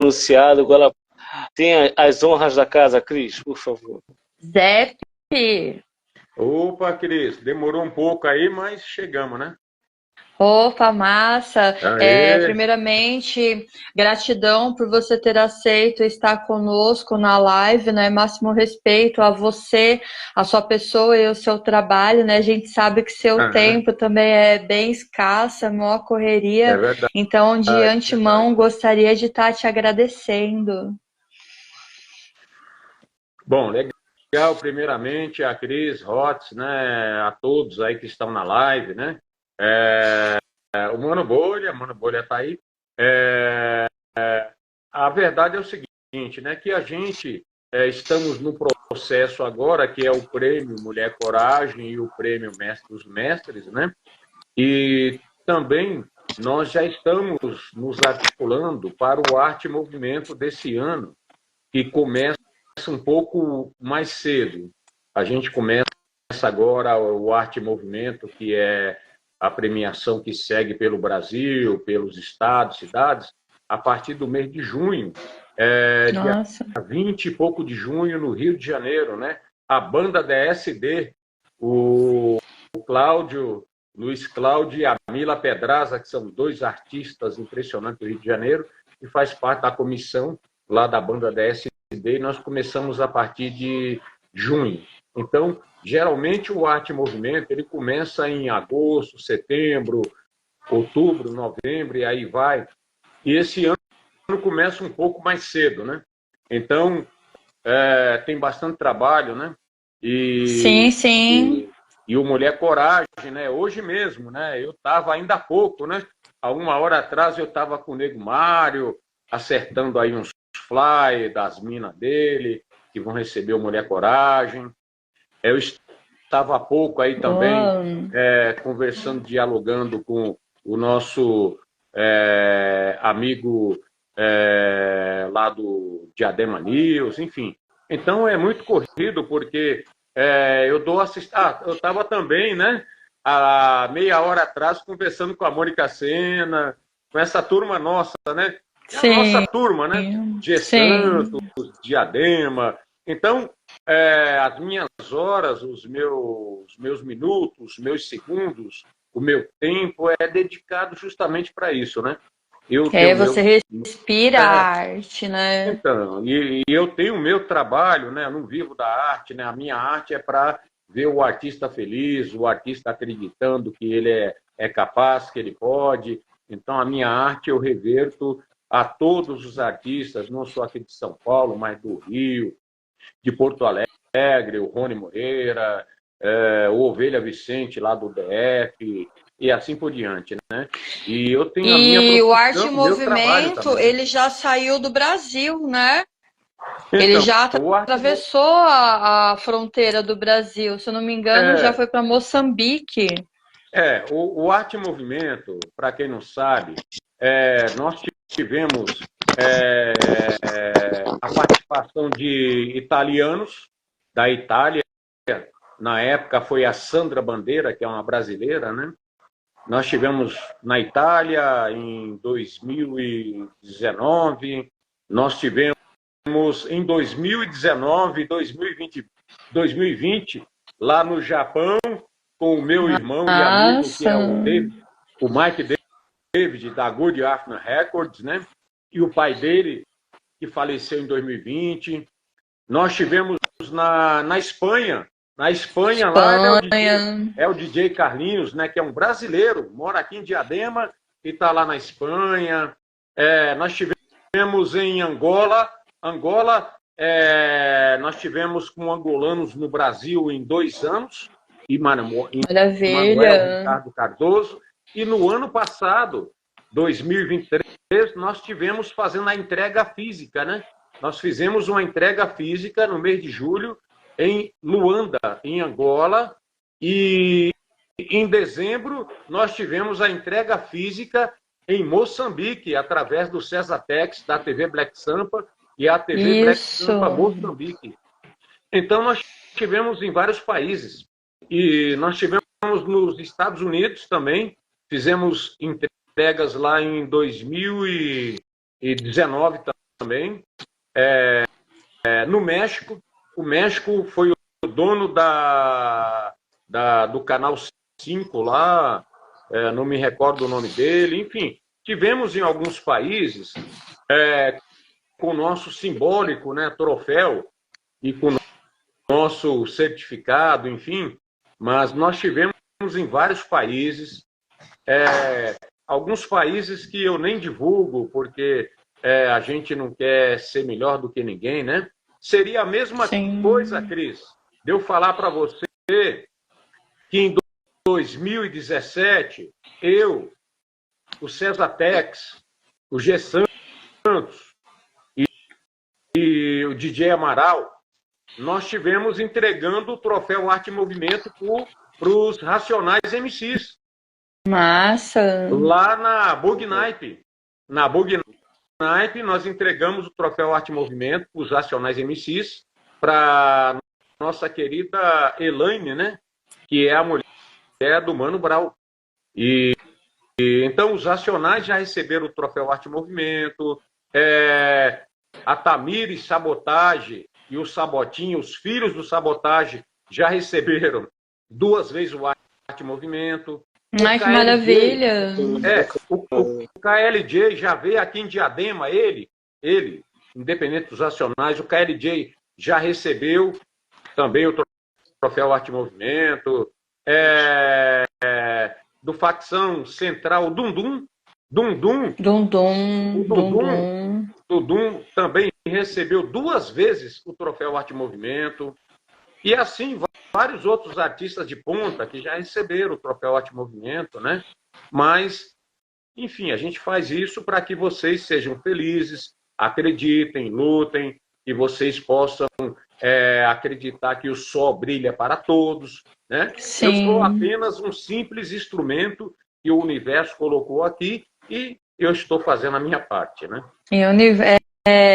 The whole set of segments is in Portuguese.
anunciado. Agora tem as honras da casa, Cris, por favor. Zé, Opa, Cris, demorou um pouco aí, mas chegamos, né? opa, massa. Aê, Primeiramente, gratidão por você ter aceito estar conosco na live, né? Máximo respeito a você, a sua pessoa e o seu trabalho, né? A gente sabe que seu aham, tempo também é bem escasso, é maior é correria. verdade, Então, de verdade. antemão, gostaria de estar te agradecendo. Bom, legal, primeiramente a Cris, Hotz, né? A todos aí que estão na live, né? O Mano Bolha tá aí. É, a verdade é o seguinte, né? Que a gente estamos no processo agora, que é o prêmio Mulher Coragem e o prêmio Mestre dos Mestres, né? E também nós já estamos nos articulando para o Arte e Movimento desse ano, que começa um pouco mais cedo. A gente começa agora o Arte e Movimento, que é a premiação que segue pelo Brasil, pelos estados, cidades, a partir do mês de junho, dia Nossa. 20 e pouco de junho, no Rio de Janeiro, né? A banda DSD, o Cláudio, Luiz Cláudio e a Mila Pedraza, que são dois artistas impressionantes do Rio de Janeiro, e faz parte da comissão lá da banda DSD, e nós começamos a partir de junho. Então, geralmente o Arte Movimento ele começa em agosto, setembro, outubro, novembro, e aí vai. E esse ano começa um pouco mais cedo, né? Então, tem bastante trabalho, né? Sim, E, sim. e o Mulher Coragem, né? Hoje mesmo, né? Eu estava ainda há pouco, né? Há uma hora atrás eu estava com o Nego Mário, acertando aí uns fly das minas dele, que vão receber o Mulher Coragem. Eu estava há pouco aí também Uau. conversando, dialogando com o nosso amigo lá do Diadema News, enfim. Então é muito corrido, porque eu dou assistência. Eu estava também, né, há meia hora atrás, conversando com a Mônica Sena, com essa turma nossa, né? É a nossa Sim, turma, né? G Santos, sim. Diadema. Então, as minhas horas, os meus minutos, os meus segundos, o meu tempo é dedicado justamente para isso, né? Eu tenho o meu. Você respira a É, arte, né? então, e eu tenho o meu trabalho, né? Eu não vivo da arte, né? A minha arte é para ver o artista feliz, o artista acreditando que ele é capaz, que ele pode. Então, a minha arte eu reverto a todos os artistas, não só aqui de São Paulo, mas do Rio, de Porto Alegre, o Rony Moreira, o Ovelha Vicente lá do DF, e assim por diante, né? E eu tenho a minha E o Arte profissão, em o meu trabalho Movimento, também. ele já saiu do Brasil, né? Ele Então, já o arte atravessou a fronteira do Brasil. Se eu não me engano, já é, foi para Moçambique. o arte em movimento, para quem não sabe, nós tivemos a participação de italianos da Itália. Na época foi a Sandra Bandeira, que é uma brasileira, né? Nós tivemos na Itália em 2019, nós tivemos em 2019, 2020, lá no Japão, com o meu irmão e amigo, que Nossa, é o Mike David, da Good Afternoon Records, né? E o pai dele, que faleceu em 2020. Nós tivemos na Espanha. Na Espanha, lá Espanha. é o DJ Carlinhos, né, que é um brasileiro, mora aqui em Diadema e está lá na Espanha. Nós tivemos em Angola. Angola, nós tivemos com angolanos no Brasil em 2 anos, Maravilha. Manuel Ricardo Cardoso. E no ano passado, 2023, nós tivemos fazendo a entrega física, né? Nós fizemos uma entrega física no mês de julho em Luanda, em Angola, e em dezembro nós tivemos a entrega física em Moçambique, através do Cesatex, da TV Black Sampa e a TV Black Sampa Isso. Moçambique. Então nós tivemos em vários países, e nós tivemos nos Estados Unidos também, fizemos entregas lá em 2019 também. No México, o México foi o dono do Canal 5 lá, não me recordo o nome dele, enfim. Tivemos em alguns países com o nosso simbólico, né, troféu e com o nosso certificado, enfim, mas nós tivemos em vários países, alguns países que eu nem divulgo, porque a gente não quer ser melhor do que ninguém, né? Seria a mesma coisa, Cris, de eu falar para você que em 2017, eu, o César Tex, o G. Santos e o DJ Amaral, nós tivemos entregando o troféu Arte e Movimento para os Racionais MCs. Massa! Lá na Bug Nipe. Na Bug Nipe, nós entregamos o troféu Arte e Movimento para os Racionais MCs, para nossa querida Elaine, né? Que é a mulher do Mano Brown. Então, os Racionais já receberam o troféu Arte e Movimento, a Tamires Sabotage e o Sabotinho, os filhos do Sabotage, já receberam 2 vezes o Arte e Movimento. Ai, que maravilha! O KLJ já veio aqui em Diadema, ele, independente dos Racionais, o KLJ já recebeu também o troféu Arte e Movimento, do facção central Dundum também recebeu 2 vezes o troféu Arte e Movimento, e assim vários outros artistas de ponta que já receberam o troféu Arte e Movimento, né? Mas, enfim, a gente faz isso para que vocês sejam felizes, acreditem, lutem, e vocês possam acreditar que o sol brilha para todos, né? Sim. Eu sou apenas um simples instrumento que o universo colocou aqui e eu estou fazendo a minha parte, né?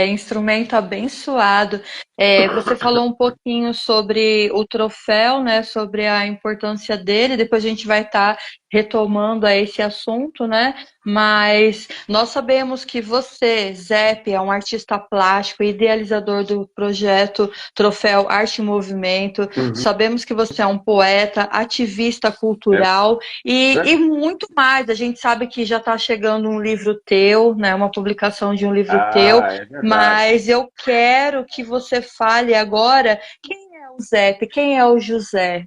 Instrumento abençoado. Você falou um pouquinho sobre o troféu, né? Sobre a importância dele. Depois a gente vai estar retomando a esse assunto, né? Mas nós sabemos que você, Zep, é um artista plástico, idealizador do projeto Troféu Arte e Movimento. Sabemos que você é um poeta, ativista cultural e muito mais. A gente sabe que já está chegando um livro teu, né? Uma publicação de um livro teu. Mas eu quero que você fale agora quem é o Zep, quem é o José.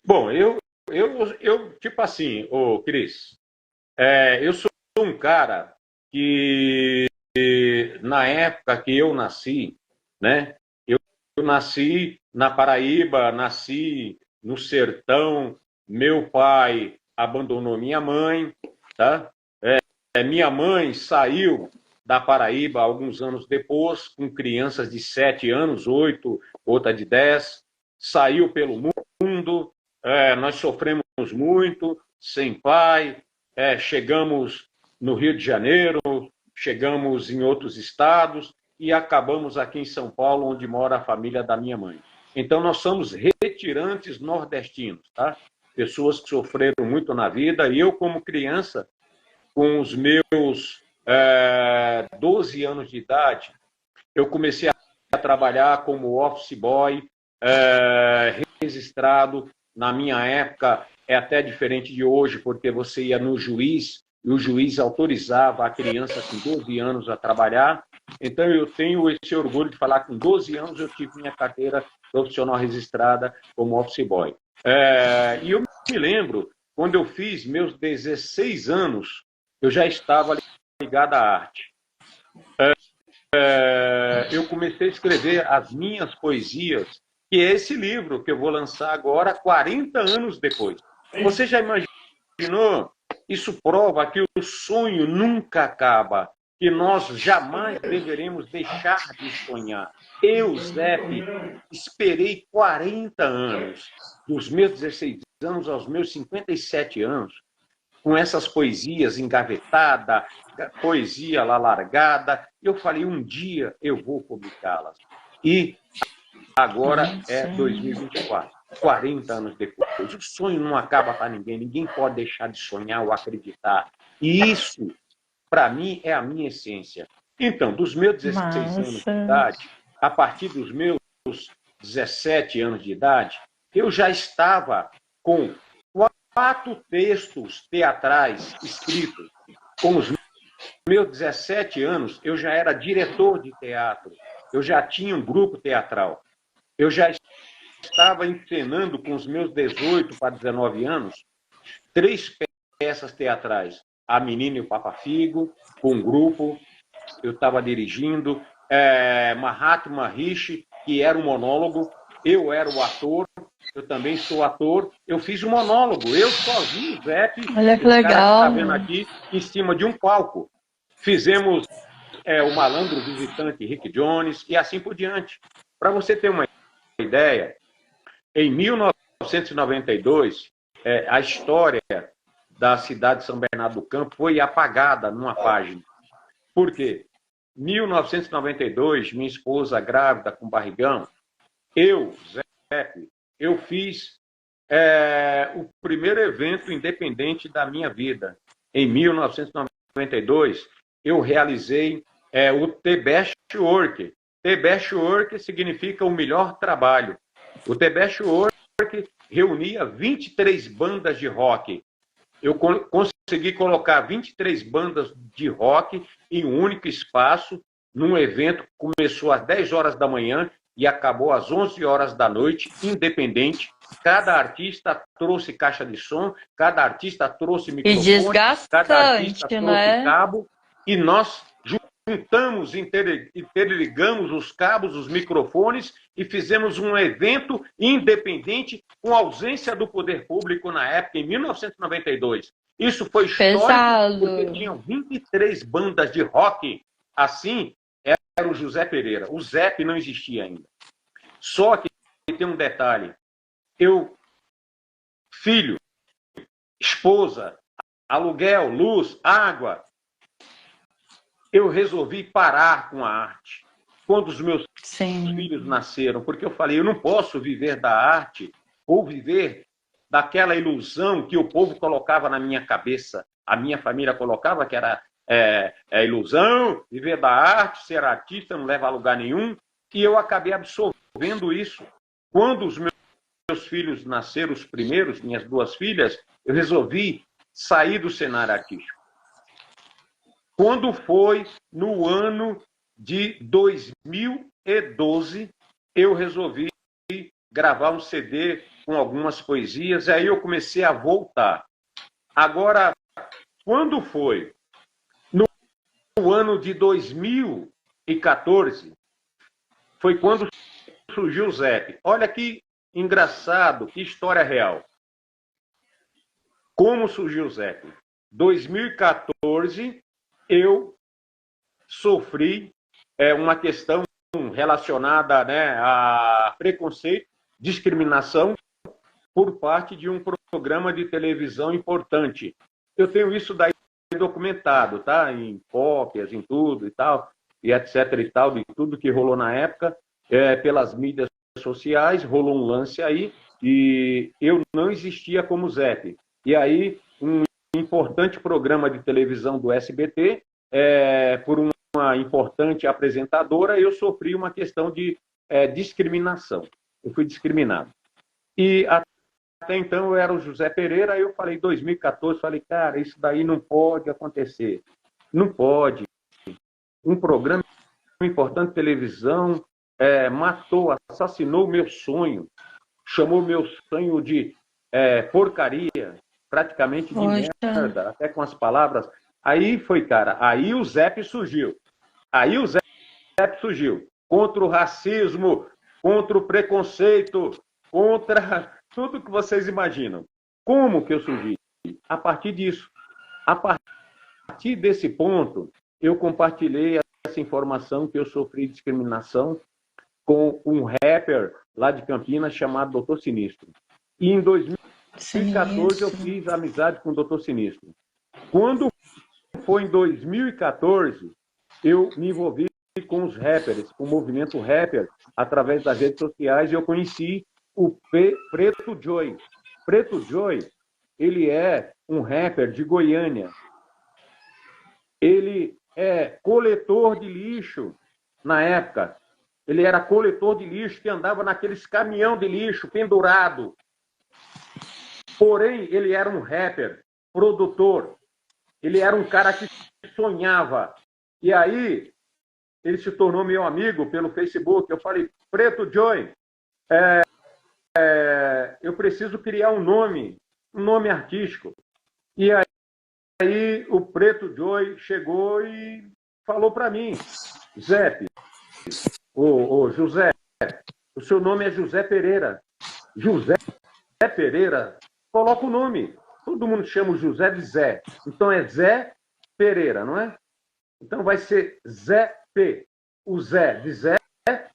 Bom, eu tipo assim, Cris, eu sou um cara que na época que eu nasci, né? Eu nasci na Paraíba, nasci no sertão. Meu pai abandonou minha mãe, tá? Minha mãe saiu da Paraíba alguns anos depois, com crianças de 7 anos, 8, outra de 10, saiu pelo mundo, nós sofremos muito, sem pai, chegamos no Rio de Janeiro, chegamos em outros estados e acabamos aqui em São Paulo, onde mora a família da minha mãe. Então, nós somos retirantes nordestinos, tá? Pessoas que sofreram muito na vida, e eu, como criança, com os meus 12 anos de idade, eu comecei a trabalhar como office boy, registrado. Na minha época, é até diferente de hoje, porque você ia no juiz, e o juiz autorizava a criança com 12 anos a trabalhar. Então, eu tenho esse orgulho de falar que com 12 anos eu tive minha carteira profissional registrada como office boy. E eu me lembro, quando eu fiz meus 16 anos, eu já estava ligado à arte. Eu comecei a escrever as minhas poesias, que é esse livro que eu vou lançar agora, 40 anos depois. Você já imaginou? Isso prova que o sonho nunca acaba, que nós jamais deveremos deixar de sonhar. Eu, Zep, esperei 40 anos, dos meus 16 anos aos meus 57 anos, com essas poesias engavetadas, poesia lá largada. Eu falei, um dia eu vou publicá-las. E agora é 2024, 40 anos depois. O sonho não acaba para ninguém, ninguém pode deixar de sonhar ou acreditar. E isso, para mim, é a minha essência. Então, dos meus 16 anos de idade, a partir dos meus 17 anos de idade, eu já estava com 4 textos teatrais escritos. Com os meus 17 anos, eu já era diretor de teatro, eu já tinha um grupo teatral, eu já estava encenando com os meus 18 para 19 anos 3 peças teatrais. A Menina e o Papa Figo, com um grupo, eu estava dirigindo, Mahatma Rishi, que era um monólogo, eu era o ator, eu também sou ator, eu fiz um monólogo, eu sozinho, Zé, Olha que esse cara que legal. está vendo aqui, em cima de um palco. Fizemos o Malandro Visitante Rick Jones e assim por diante. Para você ter uma ideia, em 1992, a história da cidade de São Bernardo do Campo foi apagada numa página. Por quê? 1992, minha esposa grávida com barrigão, eu, Zé, eu fiz o primeiro evento independente da minha vida. Em 1992, eu realizei o The Best Work. The Best Work significa o melhor trabalho. O The Best Work reunia 23 bandas de rock. Eu consegui colocar 23 bandas de rock em um único espaço, num evento que começou às 10 horas da manhã e acabou às 11 horas da noite, independente. Cada artista trouxe caixa de som, cada artista trouxe microfone, cada artista trouxe cabo, e nós juntamos, interligamos os cabos, os microfones e fizemos um evento independente com ausência do poder público na época, em 1992. Isso foi histórico porque tinham 23 bandas de rock. Assim, era o José Pereira. O Zep não existia ainda. Só que tem um detalhe. Filho, esposa, aluguel, luz, água, eu resolvi parar com a arte. Quando os meus filhos nasceram, porque eu falei, eu não posso viver da arte ou viver daquela ilusão que o povo colocava na minha cabeça, a minha família colocava, que era ilusão, viver da arte, ser artista, não leva a lugar nenhum, e eu acabei absorvendo isso. Quando os meus filhos nasceram, os primeiros, minhas 2 filhas, eu resolvi sair do cenário artístico. Quando foi no ano de 2012, eu resolvi gravar um CD com algumas poesias, e aí eu comecei a voltar. Agora, quando foi? No ano de 2014, foi quando surgiu o Zep. Olha que engraçado, que história real. Como surgiu o Zep? 2014, eu sofri uma questão relacionada, né, a preconceito, discriminação por parte de um programa de televisão importante. Eu tenho isso daí documentado, tá? Em cópias, em tudo e tal, e etc e tal, de tudo que rolou na época, pelas mídias sociais, rolou um lance aí, e eu não existia como Zep. E aí, um importante programa de televisão do SBT, por uma importante apresentadora, eu sofri uma questão de discriminação. Eu fui discriminado. E até então eu era o José Pereira, aí eu falei, 2014, falei, cara, isso daí não pode acontecer. Não pode. Um programa importante de televisão matou, assassinou o meu sonho, chamou meu sonho de porcaria, praticamente de merda, até com as palavras. Aí foi, cara, aí o Zep surgiu. Aí o Zep surgiu contra o racismo, contra o preconceito, contra tudo que vocês imaginam. Como que eu surgi? A partir disso. A partir desse ponto, eu compartilhei essa informação que eu sofri discriminação com um rapper lá de Campinas chamado Doutor Sinistro. E em 2014 eu fiz amizade com o Doutor Sinistro. Quando foi em 2014, eu me envolvi com os rappers, com o movimento rapper, através das redes sociais, e eu conheci o Preto Joy. Preto Joy, ele é um rapper de Goiânia. Ele coletor de lixo na época. Ele era coletor de lixo que andava naqueles caminhão de lixo pendurado. Porém, ele era um rapper, produtor. Ele era um cara que sonhava. E aí, ele se tornou meu amigo pelo Facebook. Eu falei, Preto Joy, eu preciso criar um nome artístico. E aí o Preto Joy chegou e falou para mim, Zé, José, o seu nome é José Pereira. José Pereira, coloca o nome. Todo mundo chama o José de Zé. Então é Zé Pereira, não é? Então vai ser Zé P. O Zé de Zé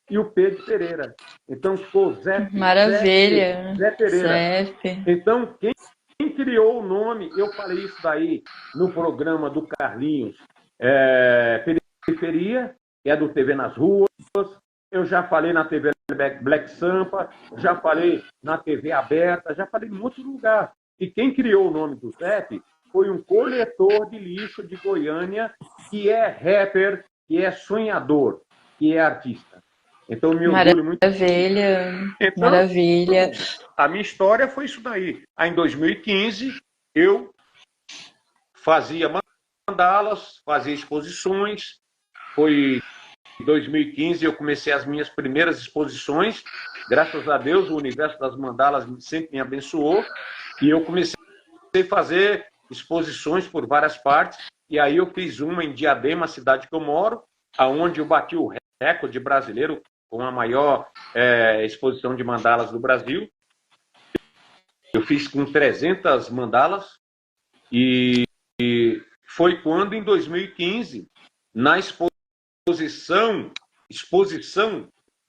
e o P de Pereira. Então ficou Zé. Maravilha. Zé Pereira. Zé. Então, quem criou o nome, eu falei isso daí no programa do Carlinhos, Periferia, que é do TV nas Ruas. Eu já falei na TV Black Sampa, já falei na TV aberta, já falei em muitos lugares. E quem criou o nome do Zé foi um coletor de lixo de Goiânia, que é rapper, que é sonhador, que é artista. Então, me orgulho muito. Maravilha, então, maravilha. A minha história foi isso daí. Aí, em 2015, eu fazia mandalas, fazia exposições. Foi em 2015 eu comecei as minhas primeiras exposições. Graças a Deus, o universo das mandalas sempre me abençoou. E eu comecei a fazer exposições por várias partes. E aí eu fiz uma em Diadema, cidade que eu moro, aonde eu bati o recorde brasileiro com a maior exposição de mandalas do Brasil. Eu fiz com 300 mandalas e foi quando, em 2015, na exposição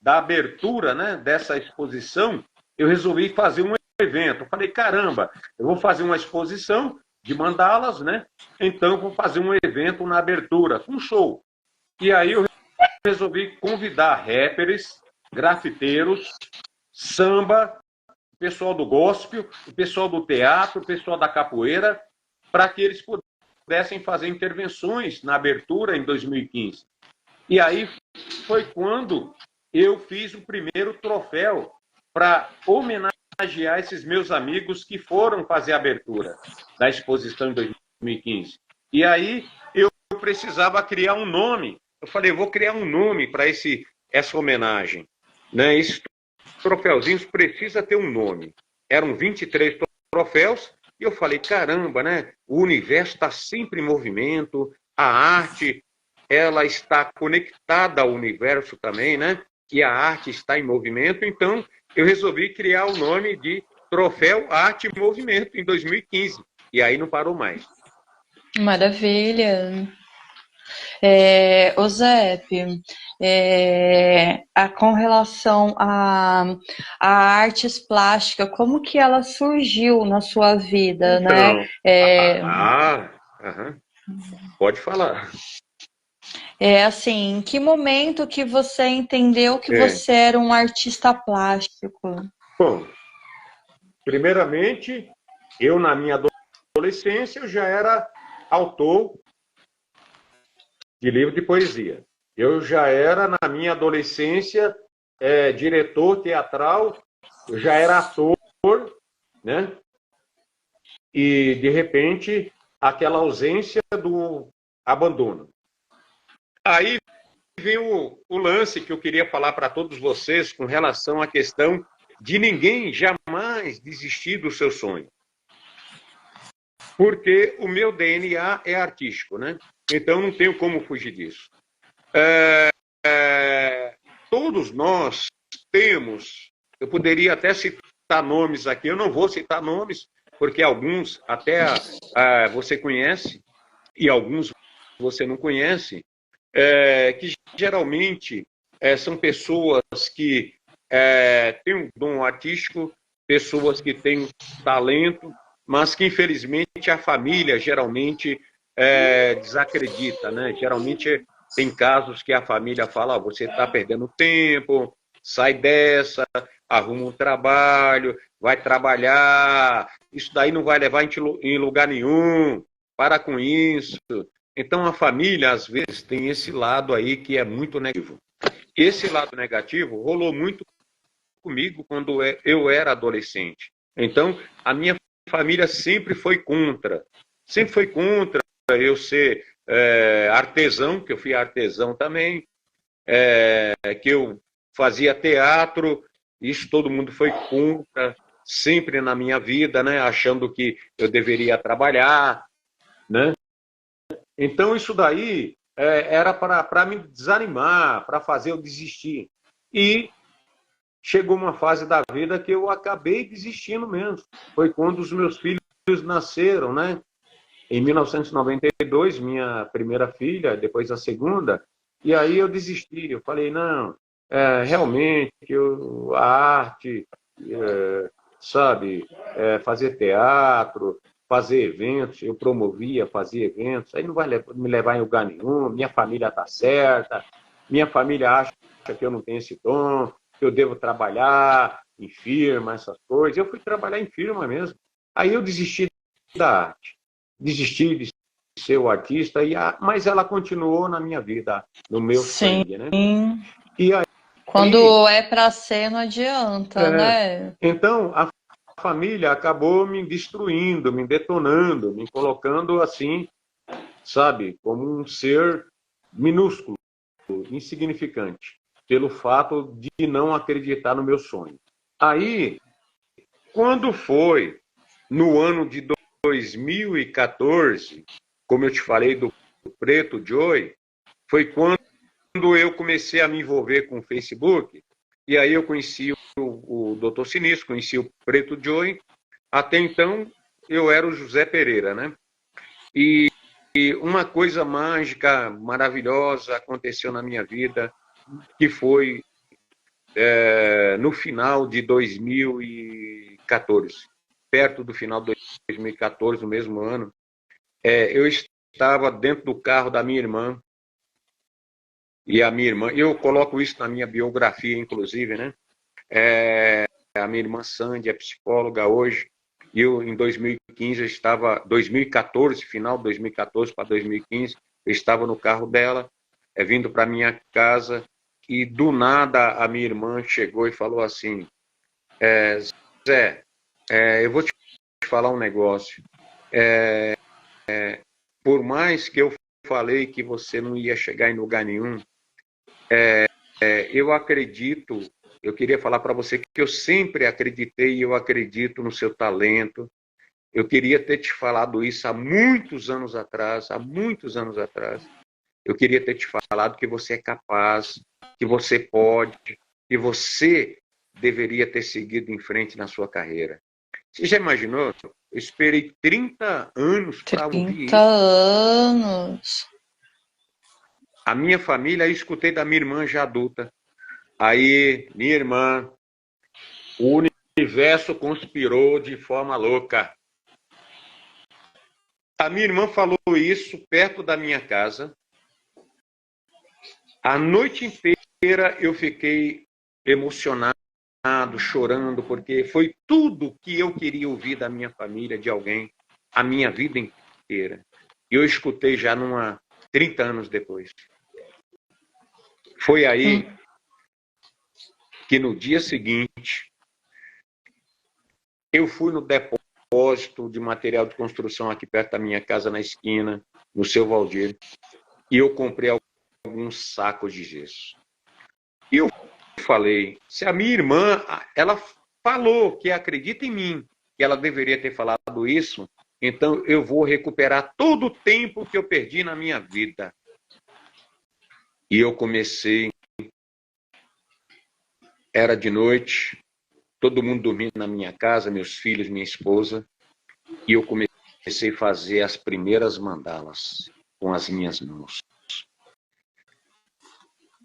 da abertura, né, dessa exposição, eu resolvi fazer um evento. Eu falei, caramba, eu vou fazer uma exposição de mandalas, né? Então eu vou fazer um evento na abertura, um show. E aí eu resolvi convidar rappers, grafiteiros, samba, o pessoal do gospel, o pessoal do teatro, o pessoal da capoeira, para que eles pudessem fazer intervenções na abertura em 2015. E aí foi quando eu fiz o primeiro troféu para homenagear esses meus amigos que foram fazer a abertura da exposição em 2015. E aí eu precisava criar um nome. Eu falei, vou criar um nome para essa homenagem. Né? Esses troféuzinhos precisa ter um nome. Eram 23 troféus e eu falei, caramba, né? O universo está sempre em movimento, a arte ela está conectada ao universo também, né? E a arte está em movimento, então eu resolvi criar o nome de Troféu Arte em Movimento em 2015. E aí não parou mais. Maravilha. Zé, com relação a artes plásticas, como que ela surgiu na sua vida, então, né? Pode falar. Assim, em que momento que você entendeu que você era um artista plástico? Bom, primeiramente, eu na minha adolescência eu já era autor de livro de poesia. Eu já era, na minha adolescência, diretor teatral, eu já era ator, né? E, de repente, aquela ausência do abandono. Aí vem o lance que eu queria falar para todos vocês com relação à questão de ninguém jamais desistir do seu sonho. Porque o meu DNA é artístico, né? Então não tenho como fugir disso. Todos nós temos, eu poderia até citar nomes aqui, eu não vou citar nomes, porque alguns até você conhece e alguns você não conhece, que geralmente são pessoas que têm um dom artístico, pessoas que têm talento, mas que infelizmente a família geralmente desacredita, né? Geralmente tem casos que a família fala, você está perdendo tempo, sai dessa, arruma um trabalho, vai trabalhar, isso daí não vai levar em lugar nenhum, para com isso. Então, a família, às vezes, tem esse lado aí que é muito negativo. Esse lado negativo rolou muito comigo quando eu era adolescente. Então, a minha família sempre foi contra. Sempre foi contra eu ser artesão, que eu fui artesão também, que eu fazia teatro, isso todo mundo foi contra, sempre na minha vida, né? Achando que eu deveria trabalhar, né? Então, isso daí era para me desanimar, para fazer eu desistir. E chegou uma fase da vida que eu acabei desistindo mesmo. Foi quando os meus filhos nasceram, né? Em 1992, minha primeira filha, depois a segunda, e aí eu desisti. Eu falei, não, realmente, a arte, sabe, fazer teatro, fazer eventos, eu promovia, fazia eventos, aí não vai me levar em lugar nenhum, minha família está certa, minha família acha que eu não tenho esse dom, que eu devo trabalhar em firma, essas coisas. Eu fui trabalhar em firma mesmo. Aí eu desisti da arte, desisti de ser o artista, mas ela continuou na minha vida, no meu sangue, né? E aí, quando é para ser, não adianta, né? Então, a família acabou me destruindo, me detonando, me colocando assim, sabe, como um ser minúsculo, insignificante, pelo fato de não acreditar no meu sonho. Aí, quando foi no ano de 2014, como eu te falei do Preto Joy, foi quando eu comecei a me envolver com o Facebook, e aí eu conheci o Dr. Sinistro, conheci o Preto Joy. Até então, eu era o José Pereira, né? E uma coisa mágica, maravilhosa aconteceu na minha vida, que foi no final de 2014, perto do final de 2014, no mesmo ano, eu estava dentro do carro da minha irmã, e a minha irmã, eu coloco isso na minha biografia, inclusive, né? A minha irmã Sandy é psicóloga hoje, e eu, em 2015, eu estava, 2014, final de 2014 para 2015, eu estava no carro dela, vindo para minha casa, e do nada a minha irmã chegou e falou assim, Zé, eu vou te falar um negócio. Por mais que eu falei que você não ia chegar em lugar nenhum, eu acredito, eu queria falar para você que eu sempre acreditei e eu acredito no seu talento. Eu queria ter te falado isso há muitos anos atrás, Eu queria ter te falado que você é capaz, que você pode, que você deveria ter seguido em frente na sua carreira. Você já imaginou? Eu esperei 30 anos para ouvir isso. 30 anos. A minha família, eu escutei da minha irmã já adulta. Aí, minha irmã, o universo conspirou de forma louca. A minha irmã falou isso perto da minha casa. A noite inteira eu fiquei emocionado, chorando, porque foi tudo que eu queria ouvir da minha família, de alguém, a minha vida inteira. E eu escutei já 30 anos depois. Foi aí que no dia seguinte eu fui no depósito de material de construção aqui perto da minha casa, na esquina, no Seu Valdir, e eu comprei alguns sacos de gesso. E eu falei, se a minha irmã, ela falou que acredita em mim, que ela deveria ter falado isso, então eu vou recuperar todo o tempo que eu perdi na minha vida. E eu comecei, era de noite, todo mundo dormindo na minha casa, meus filhos, minha esposa, e eu comecei a fazer as primeiras mandalas com as minhas mãos.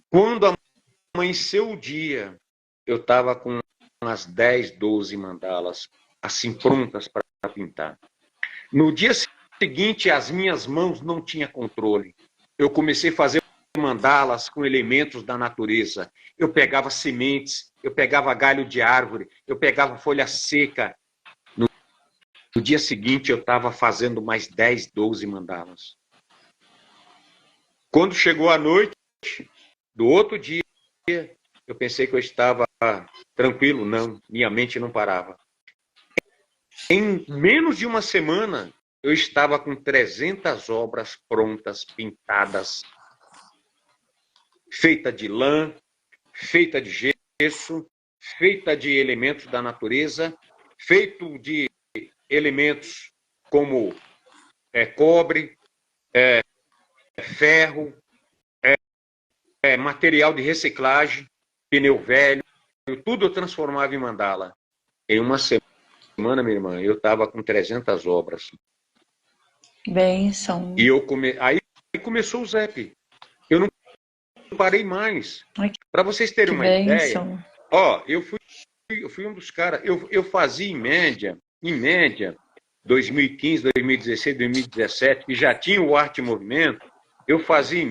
Quando amanheceu o dia, eu estava com umas 10, 12 mandalas, assim, prontas para pintar. No dia seguinte, as minhas mãos não tinham controle. Eu comecei a fazer mandalas com elementos da natureza. Eu pegava sementes, eu pegava galho de árvore, eu pegava folha seca. No dia seguinte, eu estava fazendo mais 10, 12 mandalas. Quando chegou a noite do outro dia, eu pensei que eu estava tranquilo. Não, minha mente não parava. Em menos de uma semana, eu estava com 300 obras prontas, pintadas, feita de lã, feita de gesso, feita de elementos da natureza, feito de elementos como cobre, ferro, material de reciclagem, pneu velho, tudo eu transformava em mandala. Em uma semana, minha irmã, eu estava com 300 obras. Benção. E aí começou o ZEP. Eu não parei mais. Para vocês terem uma ideia, eu fui um dos caras, eu fazia em média, 2015, 2016, 2017, que já tinha o Arte em Movimento, eu fazia em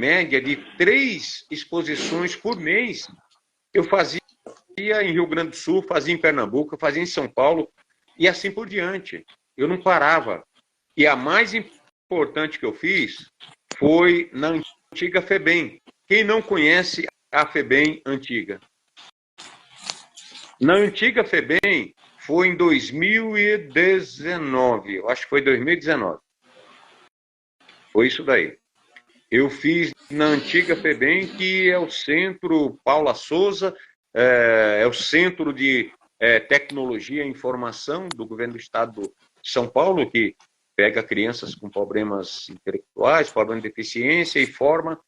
média de 3 exposições por mês. Eu fazia em Rio Grande do Sul, fazia em Pernambuco, fazia em São Paulo, e assim por diante. Eu não parava. E a mais importante que eu fiz foi na antiga FEBEM. Quem não conhece a FEBEM antiga? Na antiga FEBEM foi em 2019, eu acho que foi 2019. Foi isso daí. Eu fiz na antiga FEBEM, que é o Centro Paula Souza, é o Centro de Tecnologia e Informação do Governo do Estado de São Paulo, que pega crianças com problemas intelectuais, problemas de deficiência e forma.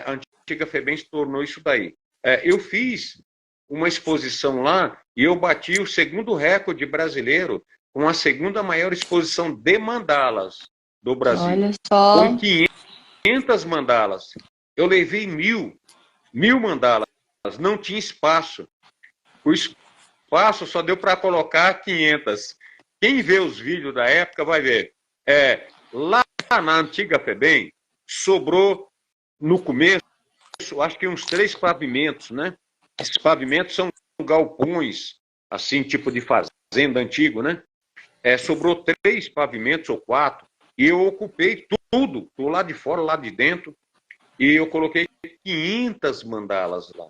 A antiga FEBEM se tornou isso daí. Eu fiz uma exposição lá e eu bati o segundo recorde brasileiro com a segunda maior exposição de mandalas do Brasil. Olha só. Com 500 mandalas. Eu levei 1.000 mandalas. Não tinha espaço. O espaço só deu para colocar 500. Quem vê os vídeos da época vai ver. Lá na antiga FEBEM, sobrou no começo, acho que uns 3 pavimentos, né? Esses pavimentos são galpões, assim, tipo de fazenda antigo, né? Sobrou 3 pavimentos ou 4, e eu ocupei tudo, do lado de fora, lá de dentro, e eu coloquei 500 mandalas lá.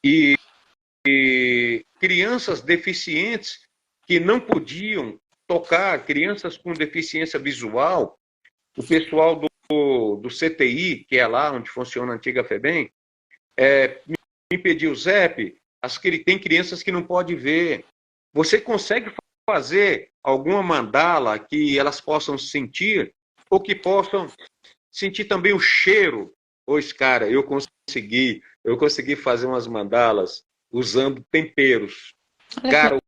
E crianças deficientes que não podiam tocar, crianças com deficiência visual, o pessoal do CTI, que é lá onde funciona a antiga FEBEM, me pediu, ZEP, tem crianças que não podem ver. Você consegue fazer alguma mandala que elas possam sentir, ou que possam sentir também o cheiro? Pois, cara, eu consegui fazer umas mandalas usando temperos. Cara,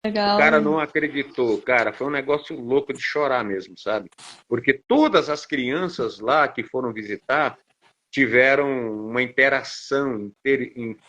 legal. O cara não acreditou, cara, foi um negócio louco de chorar mesmo, sabe? Porque todas as crianças lá que foram visitar tiveram uma interação,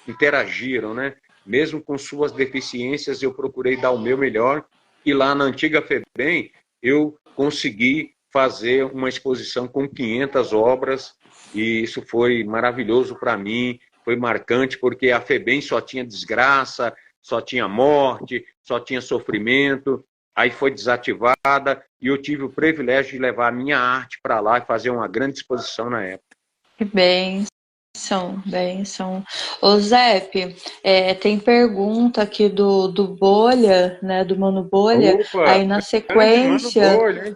interagiram, né? Mesmo com suas deficiências, eu procurei dar o meu melhor, e lá na antiga FEBEM eu consegui fazer uma exposição com 500 obras, e isso foi maravilhoso para mim, foi marcante, porque a FEBEM só tinha desgraça, só tinha morte, só tinha sofrimento, aí foi desativada, e eu tive o privilégio de levar a minha arte para lá e fazer uma grande exposição na época. Que bênção, bênção. Ô Zep, tem pergunta aqui do Bolha, né, do Mano Bolha. Opa, aí na sequência, Mano Bolha, hein?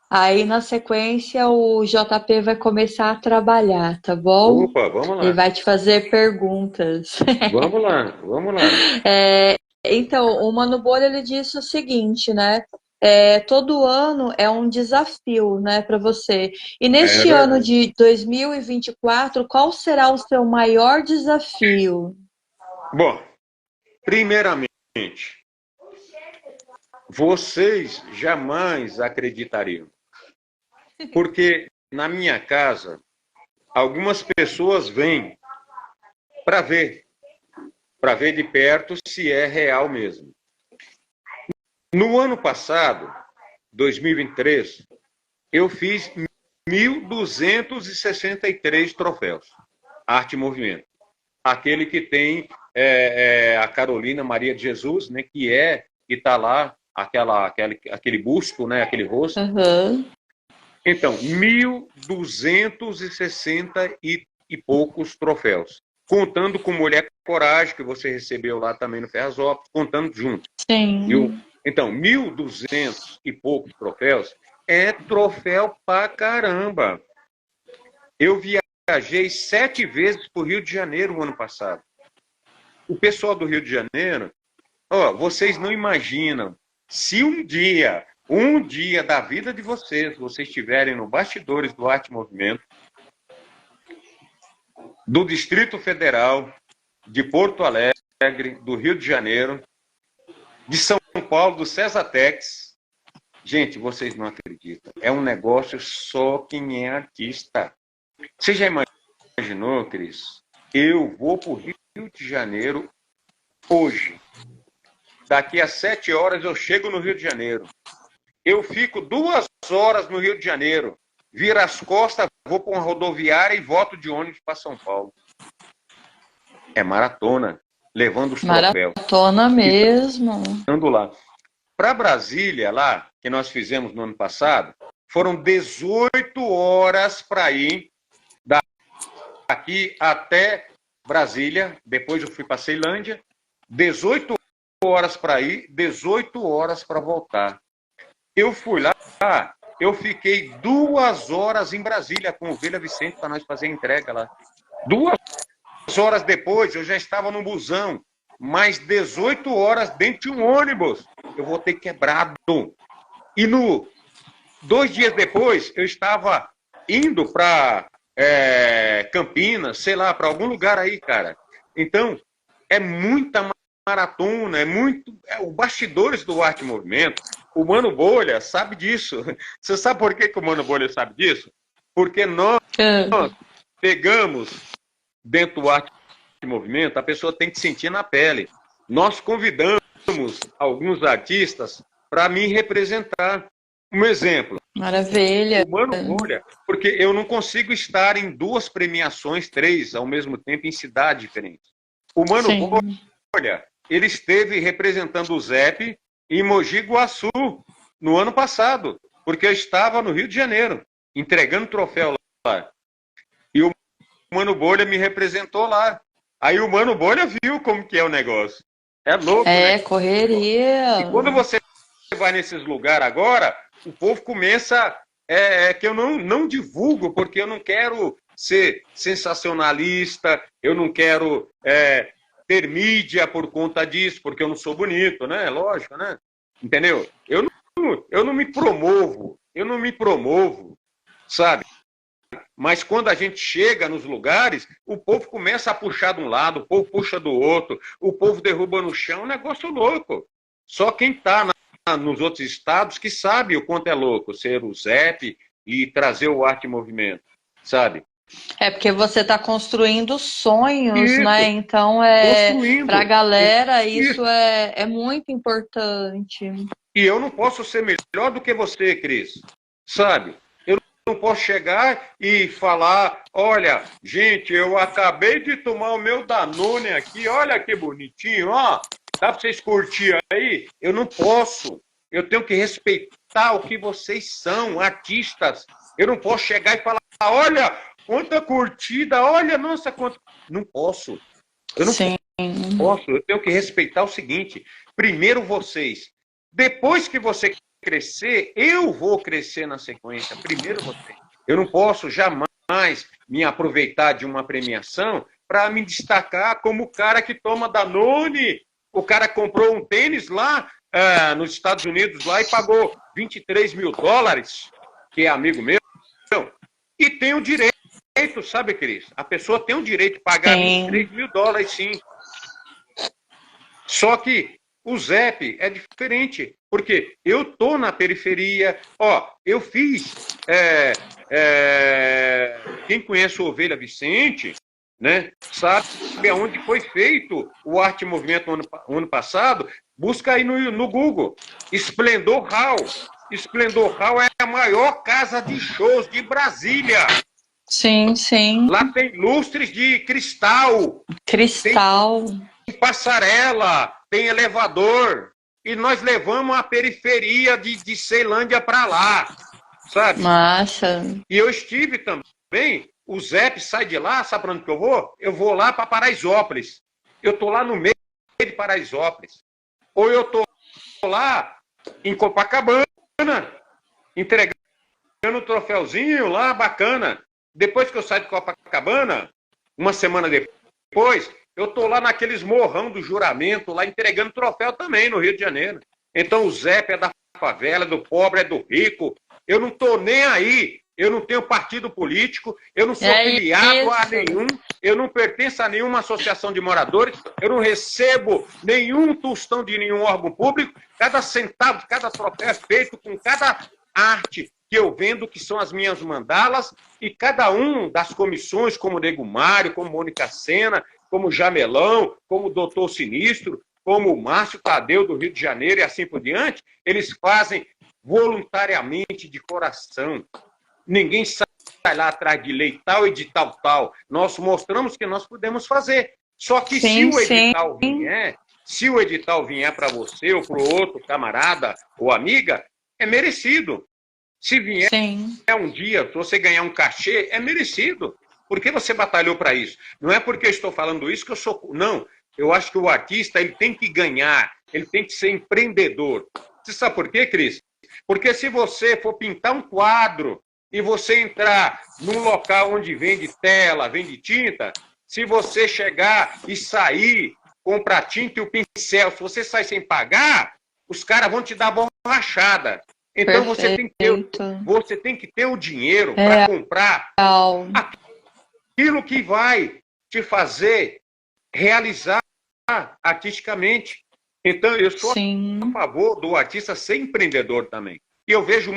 Aí na sequência o JP vai começar a trabalhar, tá bom? Opa, vamos lá. Ele vai te fazer perguntas. Vamos lá, vamos lá. Então, o Mano Bolha, ele disse o seguinte, né? Todo ano é um desafio, né, para você. E neste ano de 2024, qual será o seu maior desafio? Bom, primeiramente, vocês jamais acreditariam. Porque na minha casa, algumas pessoas vêm para ver de perto se é real mesmo. No ano passado, 2023, eu fiz 1.263 troféus. Arte e Movimento. Aquele que tem a Carolina Maria de Jesus, né, que está lá, aquele busto, né, aquele rosto. Uhum. Então, 1.260 e poucos troféus. Contando com Mulher Coragem, que você recebeu lá também no Ferrazópolis, contando junto. Sim. Então, 1.200 e poucos troféus é troféu pra caramba. Eu viajei 7 vezes para o Rio de Janeiro no ano passado. O pessoal do Rio de Janeiro, vocês não imaginam, se um dia da vida de vocês estiverem no bastidores do Arte Movimento, do Distrito Federal, de Porto Alegre, do Rio de Janeiro, de São Paulo, do Cesatex, gente, vocês não acreditam. É um negócio só quem é artista. Você já imaginou, Cris? Eu vou para o Rio de Janeiro hoje. Daqui a 7 horas eu chego no Rio de Janeiro. Eu fico 2 horas no Rio de Janeiro. Viro as costas, vou para uma rodoviária e volto de ônibus para São Paulo. É maratona, levando os troféus. Maratona mesmo. Ando lá. Para Brasília, lá, que nós fizemos no ano passado, foram 18 horas para ir daqui até Brasília. Depois eu fui para Ceilândia. 18 horas para ir, 18 horas para voltar. Eu fui lá, eu fiquei 2 horas em Brasília com o Ovelha Vicente para nós fazer a entrega lá. 2 horas depois, eu já estava no busão. Mais 18 horas dentro de um ônibus. Eu voltei quebrado. E 2 dias depois, eu estava indo para Campinas, sei lá, para algum lugar aí, cara. Então, é muita maratona, o bastidores do Arte Movimento. O Mano Bolha sabe disso. Você sabe por que o Mano Bolha sabe disso? Porque nós pegamos dentro do Arte Movimento, a pessoa tem que sentir na pele. Nós convidamos alguns artistas para me representar. Um exemplo. Maravilha. O Mano Bolha, porque eu não consigo estar em 2 premiações, 3 ao mesmo tempo em cidades diferentes. O Mano Bolha, ele esteve representando o ZEP em Mogi Guaçu no ano passado, porque eu estava no Rio de Janeiro, entregando troféu lá. E o Mano Bolha me representou lá. Aí o Mano Bolha viu como que é o negócio. É louco, né? Correria. E quando você vai nesses lugares agora, o povo começa... que eu não divulgo, porque eu não quero ser sensacionalista, eu não quero ter mídia por conta disso, porque eu não sou bonito, né? Lógico, né? Entendeu? Eu não me promovo, sabe? Mas quando a gente chega nos lugares, o povo começa a puxar de um lado, o povo puxa do outro, o povo derruba no chão, é um negócio louco. Só quem está nos outros estados que sabe o quanto é louco ser o ZEP e trazer o Arte Movimento, sabe? É porque você está construindo sonhos, Isso. né? Então, para a galera, isso é muito importante. E eu não posso ser melhor do que você, Cris, sabe? Eu não posso chegar e falar, olha, gente, eu acabei de tomar o meu Danone aqui, olha que bonitinho, ó, dá para vocês curtir aí? Eu não posso. Eu tenho que respeitar o que vocês são, artistas. Eu não posso chegar e falar, olha, quanta curtida, olha, nossa, quanto... Não posso. Eu não posso. Eu tenho que respeitar o seguinte, primeiro vocês. Depois que você crescer, eu vou crescer na sequência. Primeiro você. Eu não posso jamais me aproveitar de uma premiação para me destacar como o cara que toma Danone. O cara comprou um tênis lá nos Estados Unidos lá e pagou $23 mil, que é amigo meu, e tem o direito, sabe, Cris? A pessoa tem o direito de pagar $23 mil, sim. Só que o ZEP é diferente, porque eu tô na periferia, eu fiz, quem conhece o Ovelha Vicente, né, sabe aonde foi feito o Arte Movimento ano passado, busca aí no Google, Esplendor Hall. Esplendor Hall é a maior casa de shows de Brasília. Sim, sim. Lá tem lustres de cristal. Tem passarela, tem elevador. E nós levamos a periferia de Ceilândia para lá. sabe? Massa. E eu estive também, o Zep sai de lá, sabe para onde que eu vou? Eu vou lá para Paraisópolis. Eu estou lá no meio de Paraisópolis. Ou eu estou lá em Copacabana, entregando um troféuzinho lá, bacana. Depois que eu saio de Copacabana, uma semana depois, eu estou lá naqueles morrão do Juramento, lá entregando troféu também no Rio de Janeiro. Então o Zep é da favela, é do pobre, é do rico. Eu não estou nem aí. Eu não tenho partido político, eu não sou filiado a nenhum, eu não pertenço a nenhuma associação de moradores, eu não recebo nenhum tostão de nenhum órgão público. Cada centavo, cada troféu é feito com cada arte que eu vendo, que são as minhas mandalas, e cada um das comissões, como o Nego Mário, como Mônica Sena, como o Jamelão, como o Doutor Sinistro, como o Márcio Tadeu do Rio de Janeiro e assim por diante, eles fazem voluntariamente, de coração. Ninguém sai lá atrás de lei tal e de tal. Nós mostramos que nós podemos fazer. Só que se o edital vier para você ou para o outro camarada ou amiga, é merecido. Se vier um dia, se você ganhar um cachê, é merecido. Porque você batalhou para isso. Não é porque eu estou falando isso que eu sou... Não, eu acho que o artista ele tem que ganhar, ele tem que ser empreendedor. Você sabe por quê, Cris? Porque se você for pintar um quadro e você entrar num local onde vende tela, vende tinta, se você chegar e sair, comprar tinta e o pincel, se você sair sem pagar, os caras vão te dar borrachada. Então você tem que ter o dinheiro para comprar aquilo que vai te fazer realizar artisticamente. Então eu sou a favor do artista ser empreendedor também. E eu vejo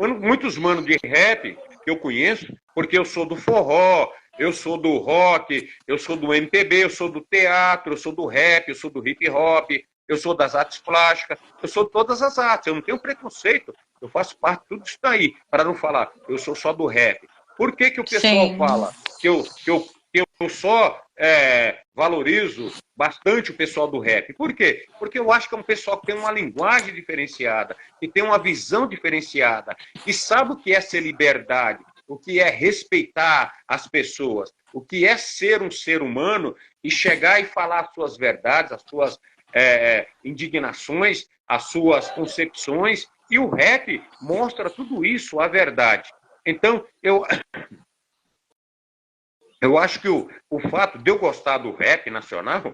muitos manos de rap que eu conheço, porque eu sou do forró, eu sou do rock, eu sou do MPB, eu sou do teatro, eu sou do rap, eu sou do hip hop, eu sou das artes plásticas, eu sou de todas as artes, eu não tenho preconceito, eu faço parte de tudo isso daí, para não falar, eu sou só do rap. Por que que o pessoal fala que eu só valorizo bastante o pessoal do rap? Por quê? Porque eu acho que é um pessoal que tem uma linguagem diferenciada, que tem uma visão diferenciada, e sabe o que é ser liberdade, o que é respeitar as pessoas, o que é ser um ser humano e chegar e falar as suas verdades, as suas indignações, as suas concepções, e o rap mostra tudo isso, a verdade. Então, eu acho que o fato de eu gostar do rap nacional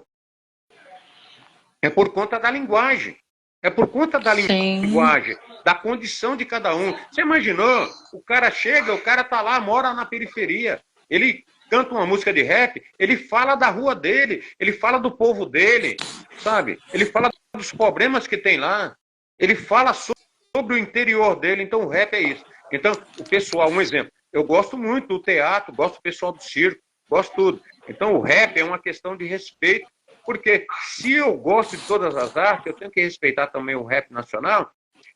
é por conta da linguagem. É por conta da linguagem, da condição de cada um. Você imaginou? O cara chega, o cara tá lá, mora na periferia. Ele canta uma música de rap, ele fala da rua dele, ele fala do povo dele, sabe? Ele fala dos problemas que tem lá. Ele fala sobre o interior dele. Então o rap é isso. Então, o pessoal, um exemplo. Eu gosto muito do teatro, gosto do pessoal do circo, gosto de tudo. Então, o rap é uma questão de respeito, porque se eu gosto de todas as artes, eu tenho que respeitar também o rap nacional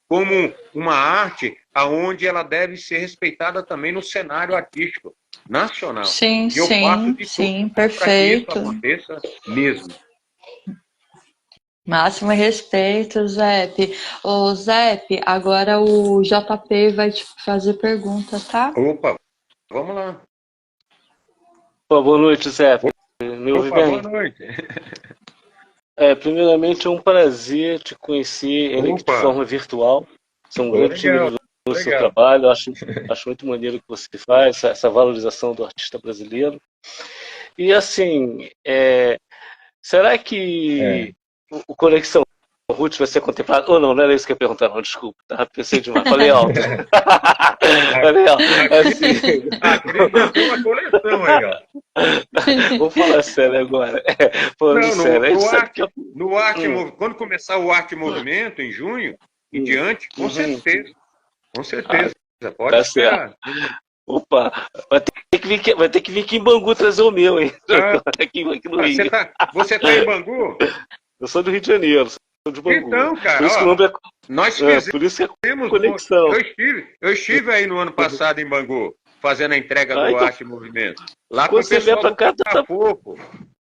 como uma arte onde ela deve ser respeitada também no cenário artístico nacional. Sim, e eu faço de tudo perfeito. para que isso aconteça mesmo. Máximo respeito, Zep. Ô, Zep, agora o JP vai te fazer pergunta, tá? Opa, vamos lá. Boa noite, Zep. Me ouve bem? Boa noite. Primeiramente, é um prazer te conhecer de forma virtual. Sou um grande time do seu trabalho. Acho muito maneiro o que você faz, essa valorização do artista brasileiro. E, assim, será que o Conexão Roots vai ser contemplado? Ou não, não era isso que eu ia perguntar, não, desculpa. Pensei demais, falei alto. Falei alto. Assim... tem uma coleção aí, ó. Vou falar sério agora. Quando começar o Arte Movimento, em junho, em diante, com certeza. Com certeza. Pode esperar. Opa, vai ter que vir aqui em Bangu trazer o meu, hein? Aqui no Rio. Você tá em Bangu? Eu sou do Rio de Janeiro, sou de Bangu. Então, cara, nós fizemos conexão. Eu estive aí no ano passado em Bangu, fazendo a entrega do Arte Movimento. Lá com o você pessoal do Capoco.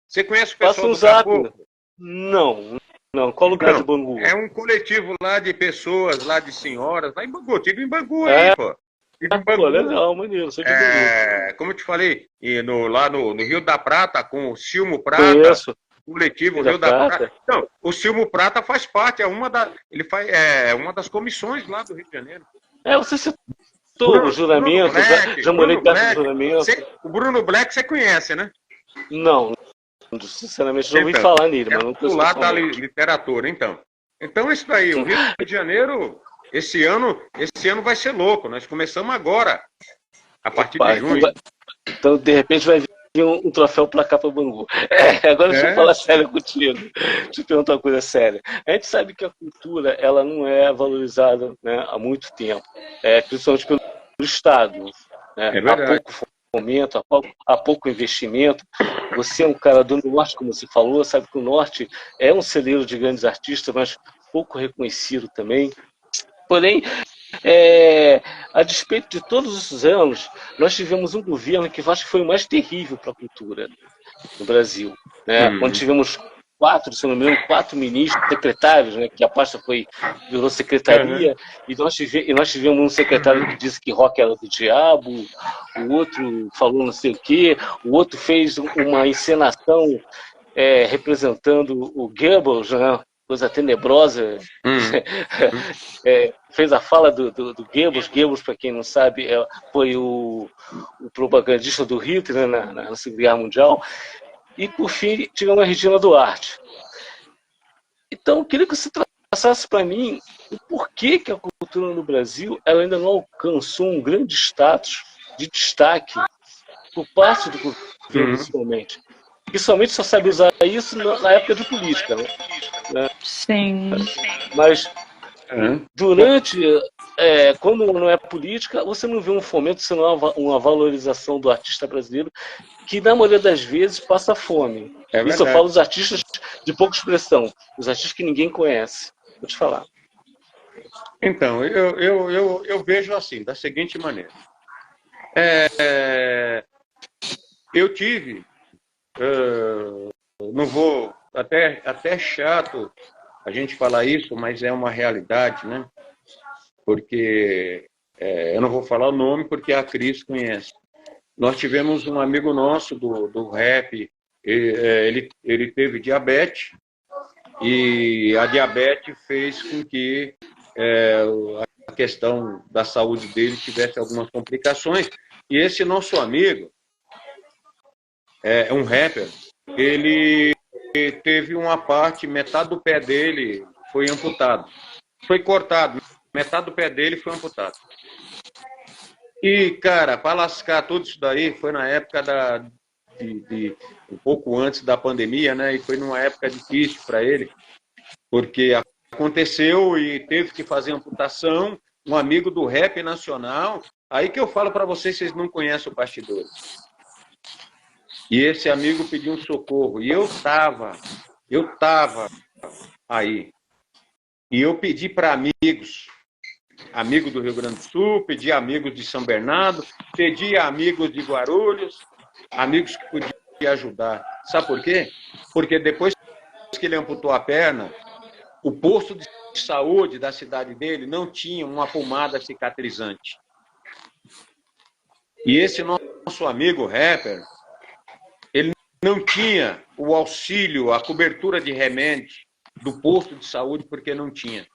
Você conhece o pessoal do Zap? Capoco? Não Não, qual lugar de Bangu? É um coletivo lá de pessoas, lá de senhoras, lá em Bangu. Tive em Bangu aí, pô. Tive em Bangu. Pô, legal, maneiro. Como eu te falei, lá no Rio da Prata, com o Silmo Prata. Conheço. Coletivo Rio da Prata. Então, o Silmo Prata faz parte, ele faz uma das comissões lá do Rio de Janeiro. Você citou o juramento, já morei perto do juramento. O Bruno Black você conhece, né? Não, sinceramente já ouvi falar nele, mas não conheço. Do lado da literatura, então. Então, isso daí, o Rio de Janeiro, esse ano vai ser louco. Nós começamos agora, a partir de junho. Então, de repente, vai vir um troféu pra cá para Bangu. Agora deixa eu falar sério contigo. Deixa eu perguntar uma coisa séria. A gente sabe que a cultura ela não é valorizada, né, há muito tempo, principalmente pelo Estado. Né? Há pouco fomento, há pouco investimento. Você é um cara do Norte, como você falou, sabe que o Norte é um celeiro de grandes artistas, mas pouco reconhecido também. Porém, a despeito de todos esses anos, nós tivemos um governo que eu acho que foi o mais terrível para a cultura no Brasil. Né? Onde tivemos se não me engano, 4 ministros, secretários, né? Que a pasta virou secretaria, e nós tivemos um secretário que disse que rock era do diabo, o outro falou não sei o quê, o outro fez uma encenação representando o Goebbels, né? Coisa tenebrosa. Fez a fala do Goebbels. Goebbels, para quem não sabe, foi o propagandista do Hitler, né, na Segunda Guerra Mundial. E, por fim, tivemos a Regina Duarte. Então, eu queria que você traçasse para mim o porquê que a cultura no Brasil ela ainda não alcançou um grande status de destaque por parte do governo, principalmente. Que somente só sabe usar isso na época de política, né? Sim. Mas durante, quando não é política, você não vê um fomento, senão uma valorização do artista brasileiro, que na maioria das vezes passa fome. Isso eu falo dos artistas de pouca expressão, os artistas que ninguém conhece. Vou te falar. Então, eu vejo assim, da seguinte maneira. Eu tive, não vou, até chato a gente falar isso, mas é uma realidade, né? Porque eu não vou falar o nome porque a Cris conhece. Nós tivemos um amigo nosso do rap, ele teve diabetes, e a diabetes fez com que a questão da saúde dele tivesse algumas complicações. E esse nosso amigo, um rapper, ele teve uma parte, metade do pé dele foi amputado. Foi cortado, metade do pé dele foi amputado. E, cara, para lascar tudo isso daí, foi na época um pouco antes da pandemia, né? E foi numa época difícil para ele, porque aconteceu e teve que fazer amputação, um amigo do rap nacional. Aí que eu falo para vocês não conhecem o Bastidores. E esse amigo pediu um socorro. E eu tava aí. E eu pedi para amigos do Rio Grande do Sul, pedi amigos de São Bernardo, pedi amigos de Guarulhos, amigos que podiam ajudar. Sabe por quê? Porque depois que ele amputou a perna, o posto de saúde da cidade dele não tinha uma pomada cicatrizante. E esse nosso amigo rapper, ele não tinha o auxílio, a cobertura de remédio do posto de saúde, porque não tinha.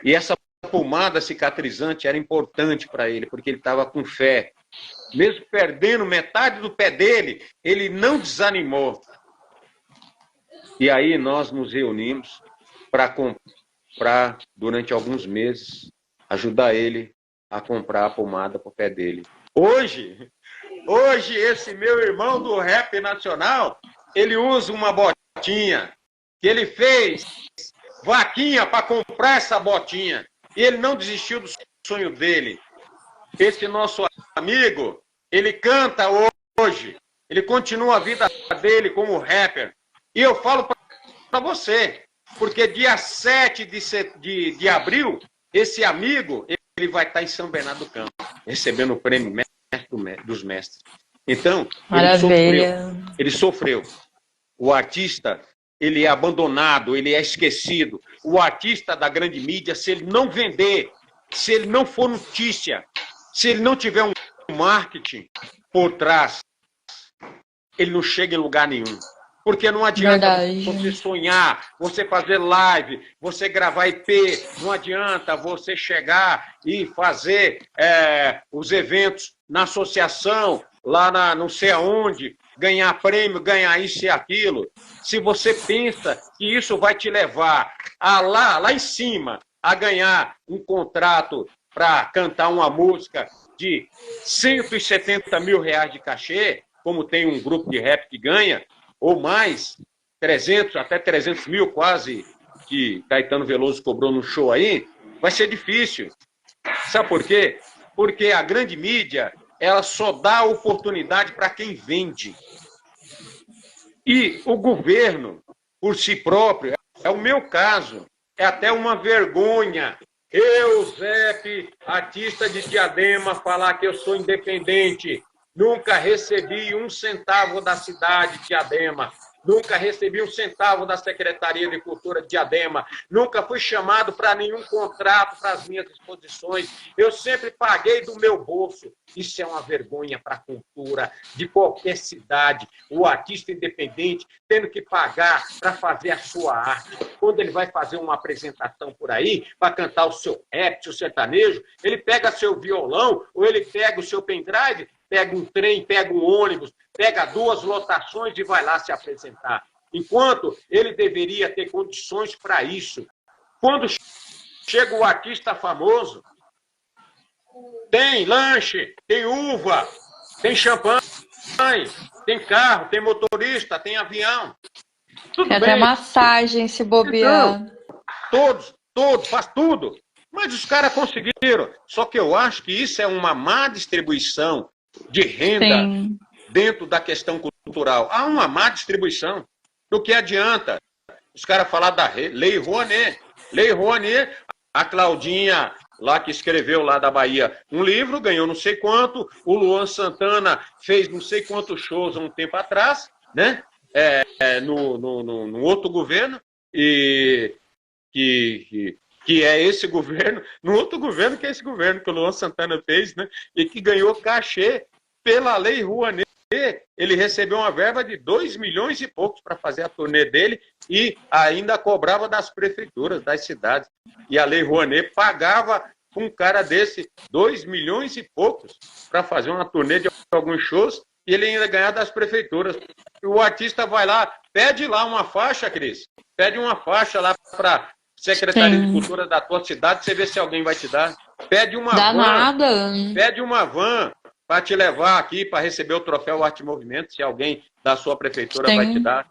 E essa pomada cicatrizante era importante para ele, porque ele estava com fé. Mesmo perdendo metade do pé dele, ele não desanimou. E aí nós nos reunimos para comprar, durante alguns meses, ajudar ele a comprar a pomada para o pé dele. Hoje, esse meu irmão do rap nacional, ele usa uma botinha que ele fez vaquinha para comprar essa botinha. E ele não desistiu do sonho dele. Esse nosso amigo, ele canta hoje. Ele continua a vida dele como rapper. E eu falo para você, porque dia 7 de abril, esse amigo, ele vai estar em São Bernardo do Campo, recebendo o prêmio Mestre dos Mestres. Então, ele sofreu. O artista ele é abandonado, ele é esquecido. O artista da grande mídia, se ele não vender, se ele não for notícia, se ele não tiver um marketing por trás, ele não chega em lugar nenhum. Porque não adianta você sonhar, você fazer live, você gravar IP, não adianta você chegar e fazer os eventos na associação, lá não sei aonde, ganhar prêmio, ganhar isso e aquilo. Se você pensa que isso vai te levar lá em cima, a ganhar um contrato para cantar uma música de 170 mil reais de cachê, como tem um grupo de rap que ganha, ou mais, 300, até 300 mil quase, que Caetano Veloso cobrou no show aí, vai ser difícil. Sabe por quê? Porque a grande mídia, ela só dá oportunidade para quem vende. E o governo, por si próprio, é o meu caso, é até uma vergonha. Eu, Zep, artista de Diadema, falar que eu sou independente. Nunca recebi um centavo da cidade de Diadema. Nunca recebi um centavo da Secretaria de Cultura de Diadema. Nunca fui chamado para nenhum contrato para as minhas exposições. Eu sempre paguei do meu bolso. Isso é uma vergonha para a cultura de qualquer cidade. O artista independente tendo que pagar para fazer a sua arte. Quando ele vai fazer uma apresentação por aí, para cantar o seu rap, seu sertanejo, ele pega seu violão ou ele pega o seu pendrive, pega um trem, pega um ônibus, pega 2 lotações e vai lá se apresentar. Enquanto ele deveria ter condições para isso. Quando chega o artista famoso, tem lanche, tem uva, tem champanhe, tem carro, tem motorista, tem avião. Tudo tem bem. até massagem se bobear. Então, todos, faz tudo. Mas os caras conseguiram. Só que eu acho que isso é uma má distribuição de renda. Sim. Dentro da questão cultural. Há uma má distribuição. Do que adianta os caras falar da Lei Rouanet. Lei Rouanet, a Claudinha, lá que escreveu lá da Bahia um livro, ganhou não sei quanto, o Luan Santana fez não sei quantos shows há um tempo atrás, né? No outro governo, e que é esse governo, no outro governo que é esse governo que o Luan Santana fez, né? E que ganhou cachê pela Lei Rouanet. Ele recebeu uma verba de 2 milhões e poucos para fazer a turnê dele e ainda cobrava das prefeituras, das cidades. E a Lei Rouanet pagava um cara desse 2 milhões e poucos para fazer uma turnê de alguns shows e ele ainda ganhar das prefeituras. E o artista vai lá, pede lá uma faixa, Cris, pede uma faixa lá para Secretaria de Cultura da tua cidade, você vê se alguém vai te dar. Pede uma van. Pede uma van para te levar aqui para receber o troféu Arte Movimento, se alguém da sua prefeitura vai te dar.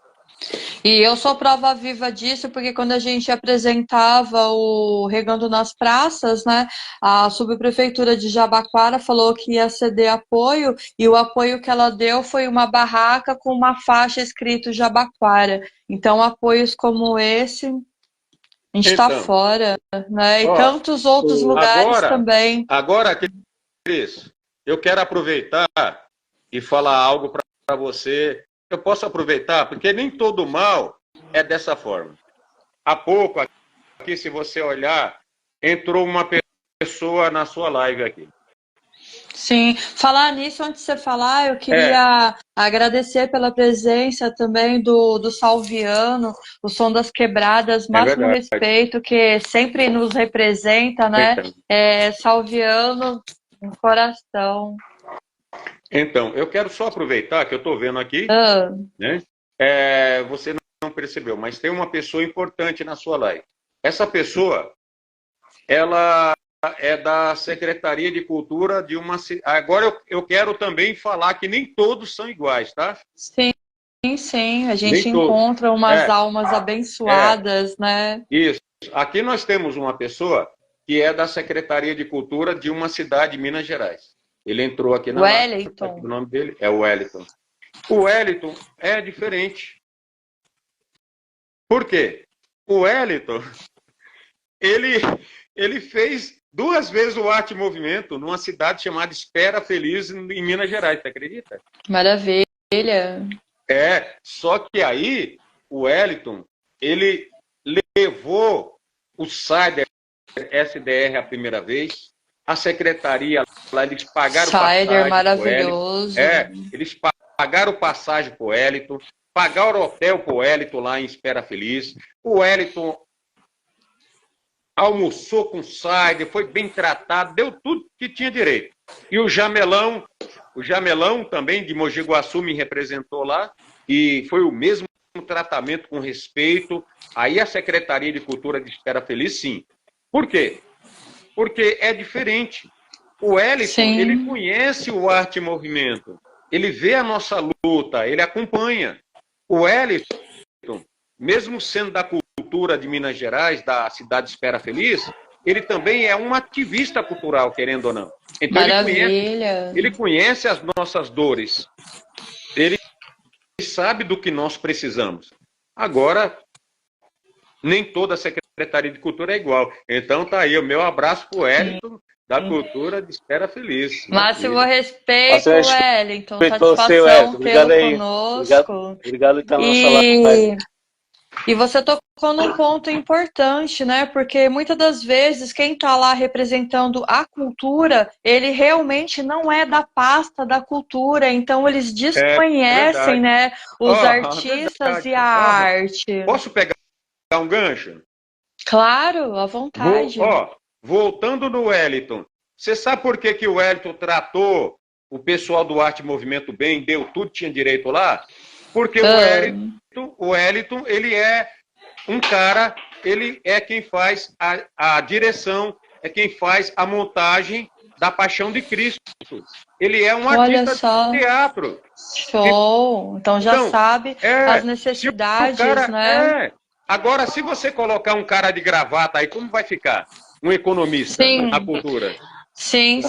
E eu sou prova viva disso, porque quando a gente apresentava o Regando nas Praças, né, a subprefeitura de Jabaquara falou que ia ceder apoio, e o apoio que ela deu foi uma barraca com uma faixa escrito Jabaquara. Então, apoios como esse, a gente está fora, né? E tantos outros lugares também. Agora, Cris, eu quero aproveitar e falar algo para você. Eu posso aproveitar, porque nem todo mal é dessa forma. Há pouco, aqui, se você olhar, entrou uma pessoa na sua live aqui. Sim, falar nisso, antes de você falar, eu queria agradecer pela presença também do Salviano, o Som das Quebradas, máximo respeito, que sempre nos representa, né? Salviano, um coração. Então, eu quero só aproveitar que eu estou vendo aqui, né? Você não percebeu, mas tem uma pessoa importante na sua live. Essa pessoa, ela é da Secretaria de Cultura de uma... Agora eu quero também falar que nem todos são iguais, tá? Sim, sim. A gente encontra umas almas abençoadas, né? Isso. Aqui nós temos uma pessoa que é da Secretaria de Cultura de uma cidade de Minas Gerais. Ele entrou aqui na Wellington. Live. O nome dele é Wellington. O Wellington é diferente. Por quê? O Wellington, ele fez 2 vezes o Arte Movimento numa cidade chamada Espera Feliz, em Minas Gerais, você acredita? Maravilha. Só que aí o Wellington, ele levou o Cider SDR a primeira vez, a secretaria lá, eles pagaram Cider maravilhoso. Eles pagaram passagem para o Wellington, pagaram o hotel para o Wellington lá em Espera Feliz. O Wellington almoçou com cider, foi bem tratado, deu tudo que tinha direito. E o Jamelão também de Mogi Guaçu me representou lá e foi o mesmo tratamento com respeito. Aí a Secretaria de Cultura de Espera Feliz, sim. Por quê? Porque é diferente. O Wellington, ele conhece o Arte e Movimento, ele vê a nossa luta, ele acompanha. O Wellington, mesmo sendo da cultura de Minas Gerais, da cidade Espera Feliz, ele também é um ativista cultural, querendo ou não. Então ele conhece as nossas dores. Ele sabe do que nós precisamos. Agora, nem toda a Secretaria de Cultura é igual. Então tá aí o meu abraço pro Wellington, da Cultura de Espera Feliz. Máximo respeito, Wellington. Satisfação tê-lo conosco. Obrigado por estar na nossa live. E você tocou num ponto importante, né? Porque muitas das vezes quem está lá representando a cultura, ele realmente não é da pasta da cultura, então eles desconhecem, né, os artistas e a arte. Posso pegar um gancho? Claro, à vontade. Voltando no Wellington, você sabe por que o Wellington tratou o pessoal do Arte e Movimento bem, deu tudo, tinha direito lá? Porque o Wellington, ele é um cara, ele é quem faz a direção, é quem faz a montagem da Paixão de Cristo. Ele é um artista de teatro. Show! Então já sabe as necessidades, né? Agora, se você colocar um cara de gravata aí, como vai ficar? Um economista na cultura. Sim.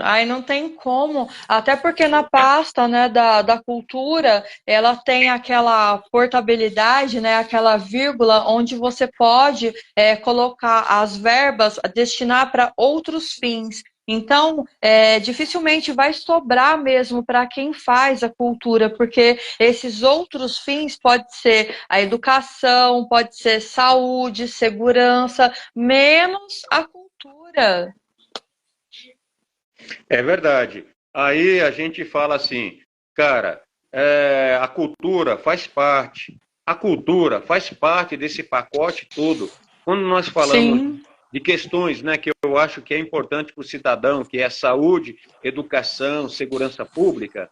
Aí não tem como. Até porque na pasta, né, da cultura, ela tem aquela portabilidade, né, aquela vírgula onde você pode colocar as verbas, destinar para outros fins. Então, dificilmente vai sobrar mesmo para quem faz a cultura, porque esses outros fins pode ser a educação, pode ser saúde, segurança, menos a cultura. É verdade. Aí a gente fala assim, cara, a cultura faz parte. A cultura faz parte desse pacote todo. Quando nós falamos de questões, né, que eu acho que é importante para o cidadão, que é saúde, educação, segurança pública.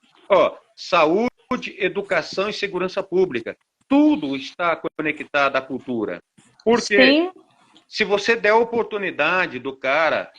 Saúde, educação e segurança pública. Tudo está conectado à cultura. Porque se você der a oportunidade do cara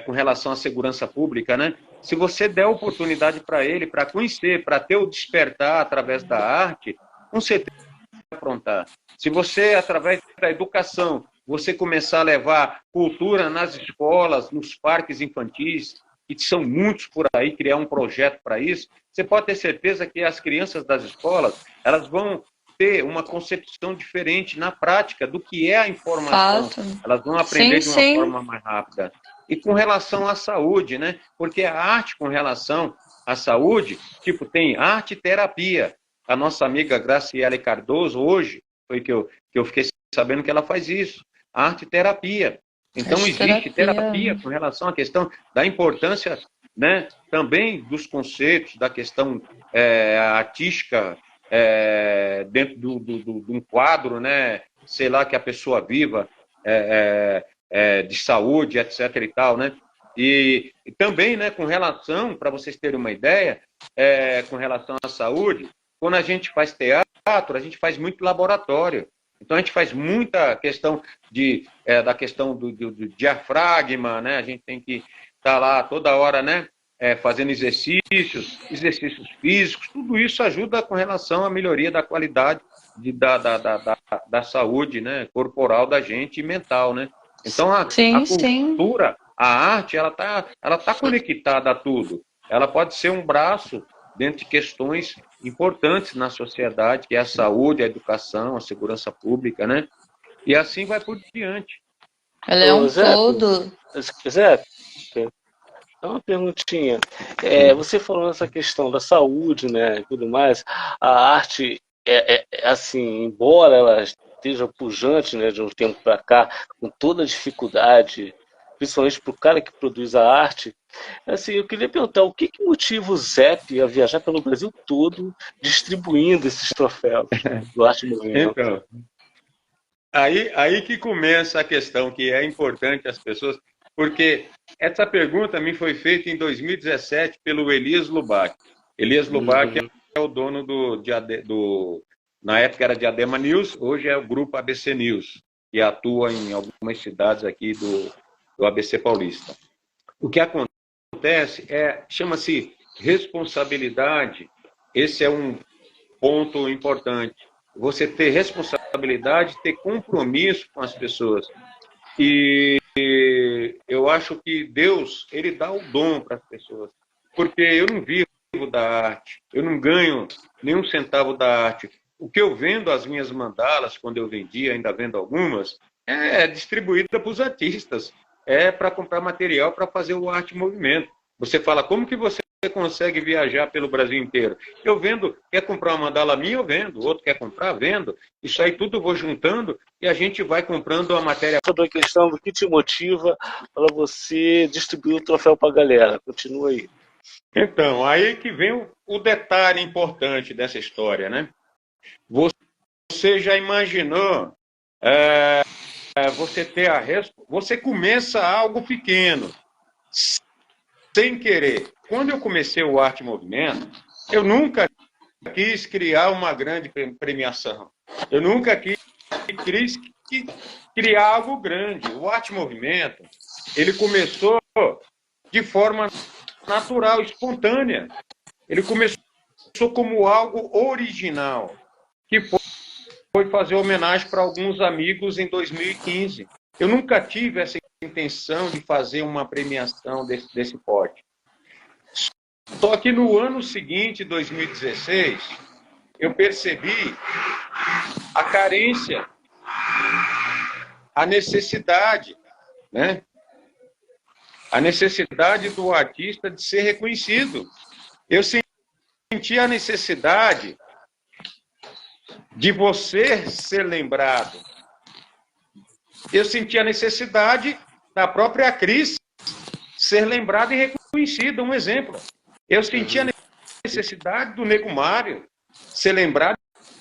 com relação à segurança pública, né? Se você der oportunidade para ele, para conhecer, para ter o despertar através da arte, com certeza vai aprontar. Se você, através da educação, você começar a levar cultura nas escolas, nos parques infantis, que são muitos por aí, criar um projeto para isso, você pode ter certeza que as crianças das escolas, elas vão ter uma concepção diferente na prática do que é a informação. Elas vão aprender de uma forma mais rápida. E com relação à saúde, né? Porque a arte com relação à saúde, tipo, tem arte e terapia. A nossa amiga Graciele Cardoso, hoje, foi que eu fiquei sabendo que ela faz isso. Arte e terapia. Então, existe terapia com relação à questão da importância, né? Também dos conceitos, da questão artística, dentro de um quadro, né? Sei lá, que a pessoa viva, de saúde, etc. e tal, né? E também, né, com relação, para vocês terem uma ideia, com relação à saúde, quando a gente faz teatro, a gente faz muito laboratório. Então, a gente faz muita questão da questão do diafragma, né? A gente tem que estar lá toda hora, né? Fazendo exercícios físicos, tudo isso ajuda com relação à melhoria da qualidade da saúde, né? Corporal da gente e mental, né? Então, a cultura, a arte, ela tá conectada a tudo. Ela pode ser um braço dentro de questões importantes na sociedade, que é a saúde, a educação, a segurança pública, né? E assim vai por diante. Ela é um todo. Se quiser, uma perguntinha. Você falou nessa questão da saúde, né, e tudo mais. A arte, assim, embora ela esteja pujante, né, de um tempo para cá, com toda a dificuldade, principalmente para o cara que produz a arte, assim, eu queria perguntar o que motiva o Zep a viajar pelo Brasil todo distribuindo esses troféus do Arte Movimento? Então, aí que começa a questão, que é importante as pessoas, porque essa pergunta me foi feita em 2017 pelo Elias Lubac. Elias Lubac é o dono na época era Diadema News, hoje é o grupo ABC News, que atua em algumas cidades aqui do ABC Paulista. O que acontece chama-se responsabilidade. Esse é um ponto importante. Você ter responsabilidade, ter compromisso com as pessoas. E eu acho que Deus, ele dá o dom para as pessoas. Porque eu não vivo da arte, eu não ganho nenhum centavo da arte. O que eu vendo, as minhas mandalas, quando eu vendi, ainda vendo algumas, é distribuída para os artistas. É para comprar material para fazer o Arte Movimento. Você fala, como que você consegue viajar pelo Brasil inteiro? Eu vendo, quer comprar uma mandala minha, eu vendo. O outro quer comprar, vendo. Isso aí tudo eu vou juntando e a gente vai comprando a matéria. Sobre a questão do que te motiva para você distribuir o troféu para a galera. Continua aí. Então, aí que vem o detalhe importante dessa história, né? Você já imaginou você começa algo pequeno, sem querer. Quando eu comecei o Arte Movimento, eu nunca quis criar uma grande premiação. Eu nunca quis criar algo grande. O Arte Movimento, ele começou de forma natural, espontânea. Ele começou como algo original, que foi fazer homenagem para alguns amigos em 2015. Eu nunca tive essa intenção de fazer uma premiação desse porte. Só que no ano seguinte, 2016, eu percebi a carência, a necessidade, né? A necessidade do artista de ser reconhecido. Eu senti a necessidade de você ser lembrado. Eu senti a necessidade da própria Cris ser lembrada e reconhecida. Um exemplo. Eu senti a necessidade do Nego Mário ser lembrado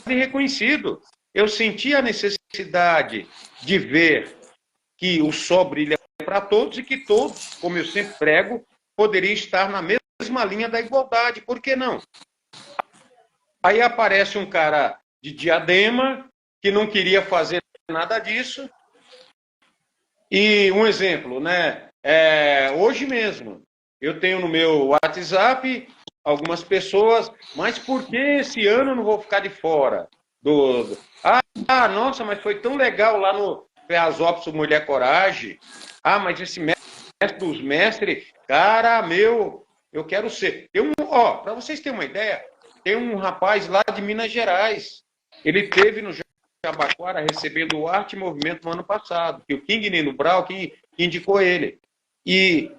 e reconhecido. Eu senti a necessidade de ver que o sol brilha para todos e que todos, como eu sempre prego, poderiam estar na mesma linha da igualdade. Por que não? Aí aparece um cara de Diadema que não queria fazer nada disso. E um exemplo, né? Hoje mesmo, eu tenho no meu WhatsApp algumas pessoas, mas por que esse ano eu não vou ficar de fora? Nossa, mas foi tão legal lá no Feazópolis Mulher Coragem. Mas esse mestre dos mestres, cara, eu quero ser. Para vocês terem uma ideia, tem um rapaz lá de Minas Gerais. Ele teve no Jabaquara recebendo o Arte Movimento no ano passado, que o King Nino Brau que indicou ele. E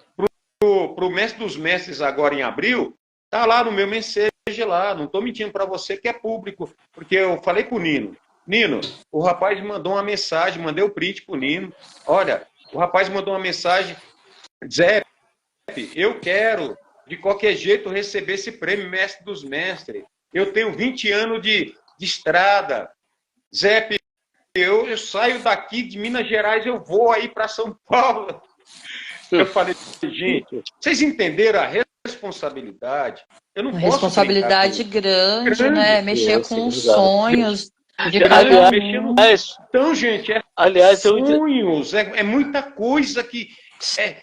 para o Mestre dos Mestres agora em abril, tá lá no meu mensagem lá, não estou mentindo para você que é público, porque eu falei com o Nino. Nino, o rapaz mandou uma mensagem, mandei o print pro Nino. Olha, o rapaz mandou uma mensagem, Zé, eu quero de qualquer jeito receber esse prêmio Mestre dos Mestres. Eu tenho 20 anos de estrada. Zé, eu saio daqui de Minas Gerais, eu vou aí para São Paulo. Eu falei, gente, vocês entenderam a responsabilidade? Eu não posso responsabilidade grande, né? Mexer com os sonhos de cada um. Então, gente, sonhos, é muita coisa que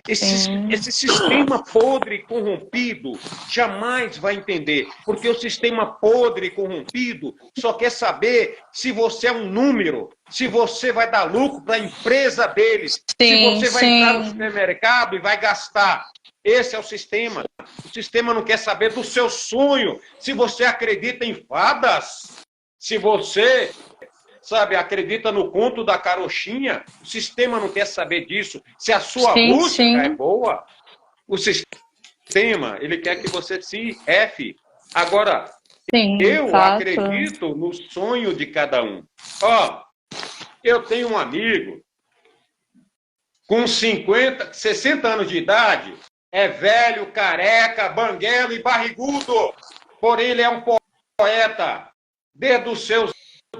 esse sistema podre e corrompido jamais vai entender, porque o sistema podre e corrompido só quer saber se você é um número, se você vai dar lucro para a empresa deles, se você vai entrar no supermercado e vai gastar. Esse é o sistema. O sistema não quer saber do seu sonho, se você acredita em fadas, se você acredita no conto da carochinha, o sistema não quer saber disso. Se a sua música é boa, o sistema tema, ele quer que você se F. Agora, Sim, eu fato. acredito no sonho de cada um. Ó, eu tenho um amigo com 50, 60 anos de idade, é velho, careca, banguelo e barrigudo. Porém, ele é um poeta. Desde os seus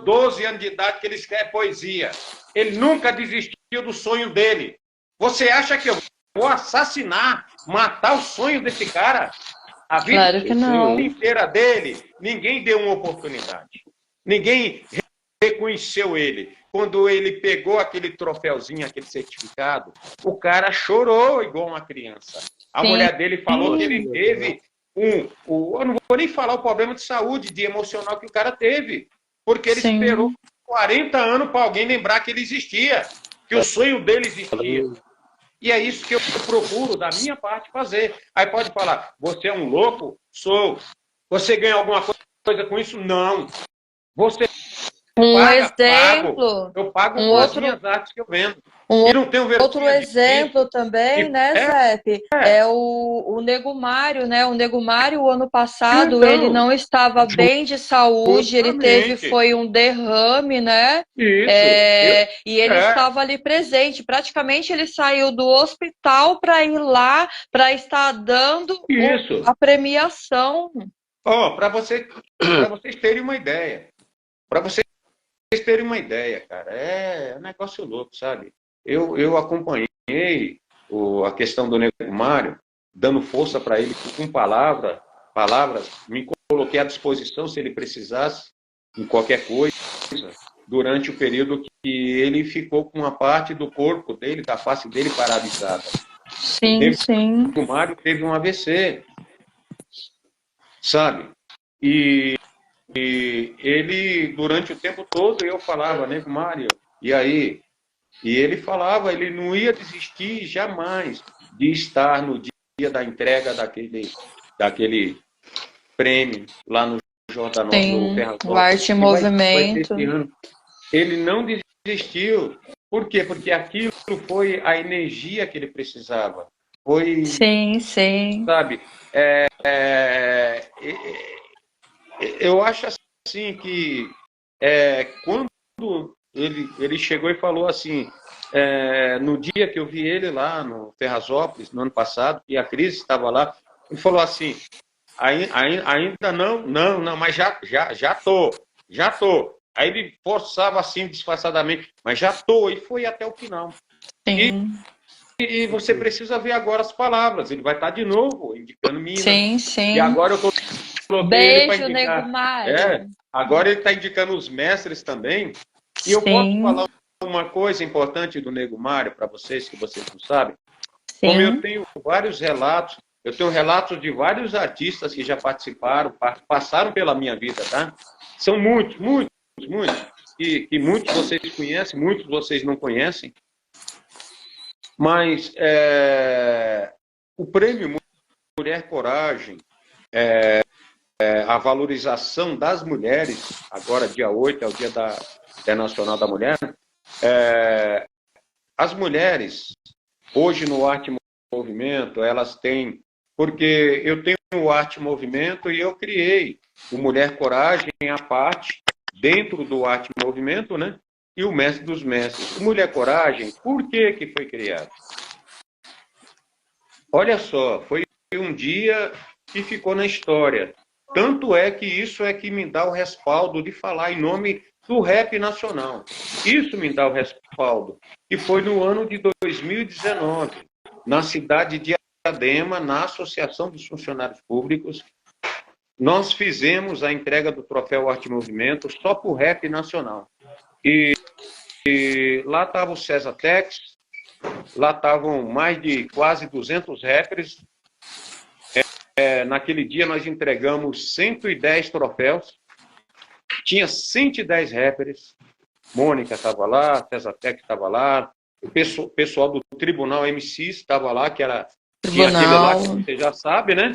12 anos de idade que ele escreve poesia. Ele nunca desistiu do sonho dele. Você acha que eu vou assassinar, matar o sonho desse cara? A vida Claro que não. inteira dele, ninguém deu uma oportunidade. Ninguém reconheceu ele. Quando ele pegou aquele troféuzinho, aquele certificado, o cara chorou igual uma criança. A mulher dele falou que ele teve eu não vou nem falar o problema de saúde, de emocional que o cara teve. Porque ele esperou 40 anos para alguém lembrar que ele existia, que o sonho dele existia. E é isso que eu procuro, da minha parte, fazer. Aí pode falar, você é um louco? Sou. Você ganha alguma coisa com isso? Não. Você exemplo. Eu pago com as minhas artes que eu vendo. E não tenho vergonha outro exemplo também, né, Zep? É o Nego Mário, né? O Nego Mário, o ano passado, então, ele não estava bem de saúde, ele foi um derrame, né? Isso. E ele estava ali presente. Praticamente ele saiu do hospital para ir lá, para estar dando a premiação. Para vocês terem uma ideia. Para vocês terem uma ideia, cara, é um negócio louco, sabe? Eu acompanhei a questão do Nego Mário, dando força para ele com palavras, me coloquei à disposição se ele precisasse, em qualquer coisa, durante o período que ele ficou com uma parte do corpo dele, da face dele paralisada. Sim. O Nego Mário teve um AVC, sabe? E ele, durante o tempo todo, eu falava, Nego Mário, e aí? E ele falava, ele não ia desistir jamais de estar no dia da entrega daquele prêmio lá no Jordanópolis, no Ferrazópolis. O Arte em Movimento. Ele não desistiu. Por quê? Porque aquilo foi a energia que ele precisava. Foi, sim. Sabe? Eu acho assim que quando ele chegou e falou assim, no dia que eu vi ele lá no Ferrazópolis, no ano passado, e a Cris estava lá, ele falou assim, ainda não, mas já tô. Aí ele forçava assim, disfarçadamente, mas já tô, e foi até o final. Sim. E você precisa ver agora as palavras, ele vai estar de novo indicando Minas. Sim. E agora eu coloquei Beijo, ele para indicar. Nego Mário. Agora ele está indicando os mestres também. E eu posso falar uma coisa importante do Nego Mário para vocês, que vocês não sabem. Sim. Como eu tenho vários relatos, eu tenho relatos de vários artistas que já participaram, passaram pela minha vida, tá? São muitos. Que muitos vocês conhecem, muitos vocês não conhecem. Mas o prêmio Mulher Coragem, a valorização das mulheres, agora dia 8 é o Dia Internacional da Mulher, as mulheres, hoje no Arte Movimento, elas têm, porque eu tenho o Arte Movimento e eu criei o Mulher Coragem, a parte, dentro do Arte Movimento, né? E o Mestre dos Mestres. O Mulher Coragem, por que foi criado? Olha só, foi um dia que ficou na história. Tanto é que isso é que me dá o respaldo de falar em nome do rap nacional. Isso me dá o respaldo. E foi no ano de 2019, na cidade de Diadema, na Associação dos Funcionários Públicos, nós fizemos a entrega do troféu Arte Movimento só para o rap nacional. E lá estava o César Tex, lá estavam mais de quase 200 rappers. Naquele dia nós entregamos 110 troféus, tinha 110 rappers, Mônica estava lá, César Tex estava lá, o pessoal do Tribunal MC estava lá, que era tinha aquele lá que você já sabe, né?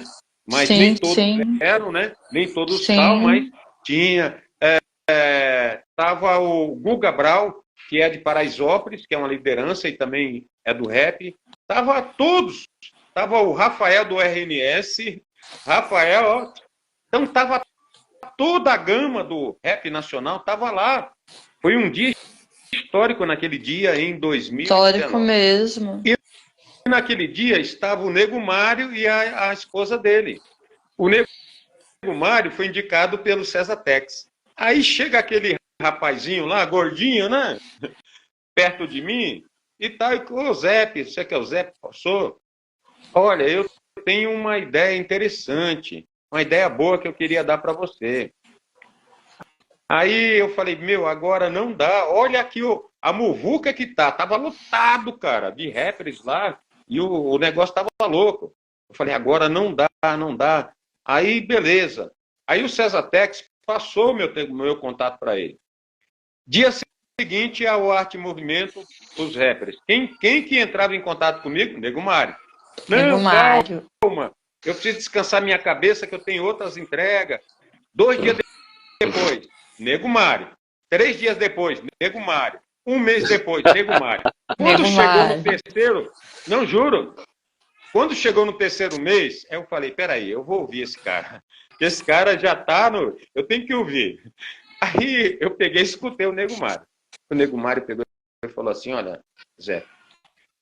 Mas nem todos eram, né? Nem todos estavam, mas tinha. Estava o Guga Brau, que é de Paraisópolis, que é uma liderança e também é do rap. Estava todos. tava o Rafael do RNS, Rafael, ó, então tava toda a gama do rap nacional, tava lá. Foi um dia histórico naquele dia, em 2019. Histórico mesmo. E naquele dia estava o Nego Mário e a esposa dele. O Nego Mário foi indicado pelo César Tex. Aí chega aquele rapazinho lá, gordinho, né? Perto de mim, e tal, e o Zé, você que é o Zé, passou? Olha, eu tenho uma ideia interessante, uma ideia boa que eu queria dar para você. Aí eu falei, meu, agora não dá. Olha aqui a muvuca que tá. Tava lotado, cara, de rappers lá. E o negócio tava louco. Eu falei, agora não dá, não dá. Aí, beleza. Aí o César Tex passou meu contato para ele. Dia seguinte, ao Arte Movimento, os rappers. Quem que entrava em contato comigo? Nego Mário. Nego Mário. Calma. Eu preciso descansar minha cabeça, que eu tenho outras entregas. 2 dias depois, Nego Mário. 3 dias depois, Nego Mário. 1 mês depois, Nego Mário. Quando chegou no terceiro, não juro, quando chegou no terceiro mês, eu falei, peraí, eu vou ouvir esse cara. Esse cara já tá no... Eu tenho que ouvir. Aí eu peguei e escutei o Nego Mário. O Nego Mário pegou e falou assim, olha, Zé,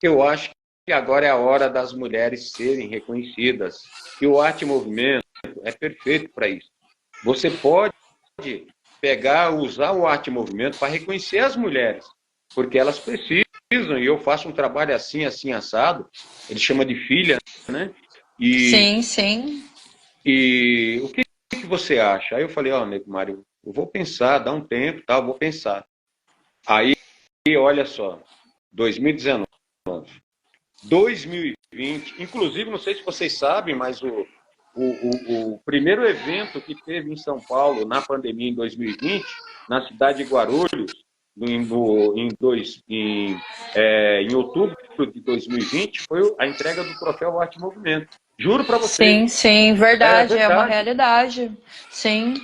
eu acho que agora é a hora das mulheres serem reconhecidas. E o Arte Movimento é perfeito para isso. Você pode usar o Arte Movimento para reconhecer as mulheres, porque elas precisam, e eu faço um trabalho assim, assim, assado, ele chama de filha, né? Sim, sim. E o que você acha? Aí eu falei, ó, Nego Mário, eu vou pensar, dá um tempo, tá? Eu vou pensar. Aí, olha só, 2019, 2020, inclusive, não sei se vocês sabem, mas o primeiro evento que teve em São Paulo na pandemia em 2020, na cidade de Guarulhos, em outubro de 2020, foi a entrega do troféu Arte Movimento. Juro para vocês. Sim, sim, verdade, é uma realidade. Sim.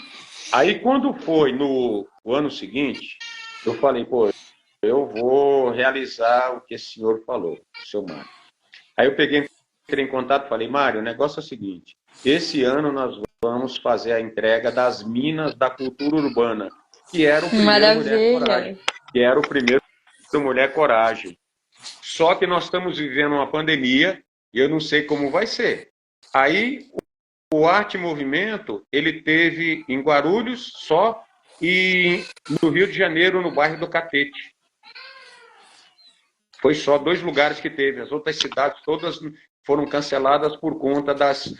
Aí, quando foi no ano seguinte, eu falei, pô, eu vou realizar o que esse senhor falou, o seu Mário. Aí eu entrei em contato e falei, Mário, o negócio é o seguinte, esse ano nós vamos fazer a entrega das Minas da Cultura Urbana, que era o primeiro Mulher Coragem. Que era o primeiro Mulher Coragem. Só que nós estamos vivendo uma pandemia e eu não sei como vai ser. Aí o Arte Movimento, ele teve em Guarulhos só e no Rio de Janeiro, no bairro do Catete. Foi só 2 lugares que teve. As outras cidades todas foram canceladas por conta das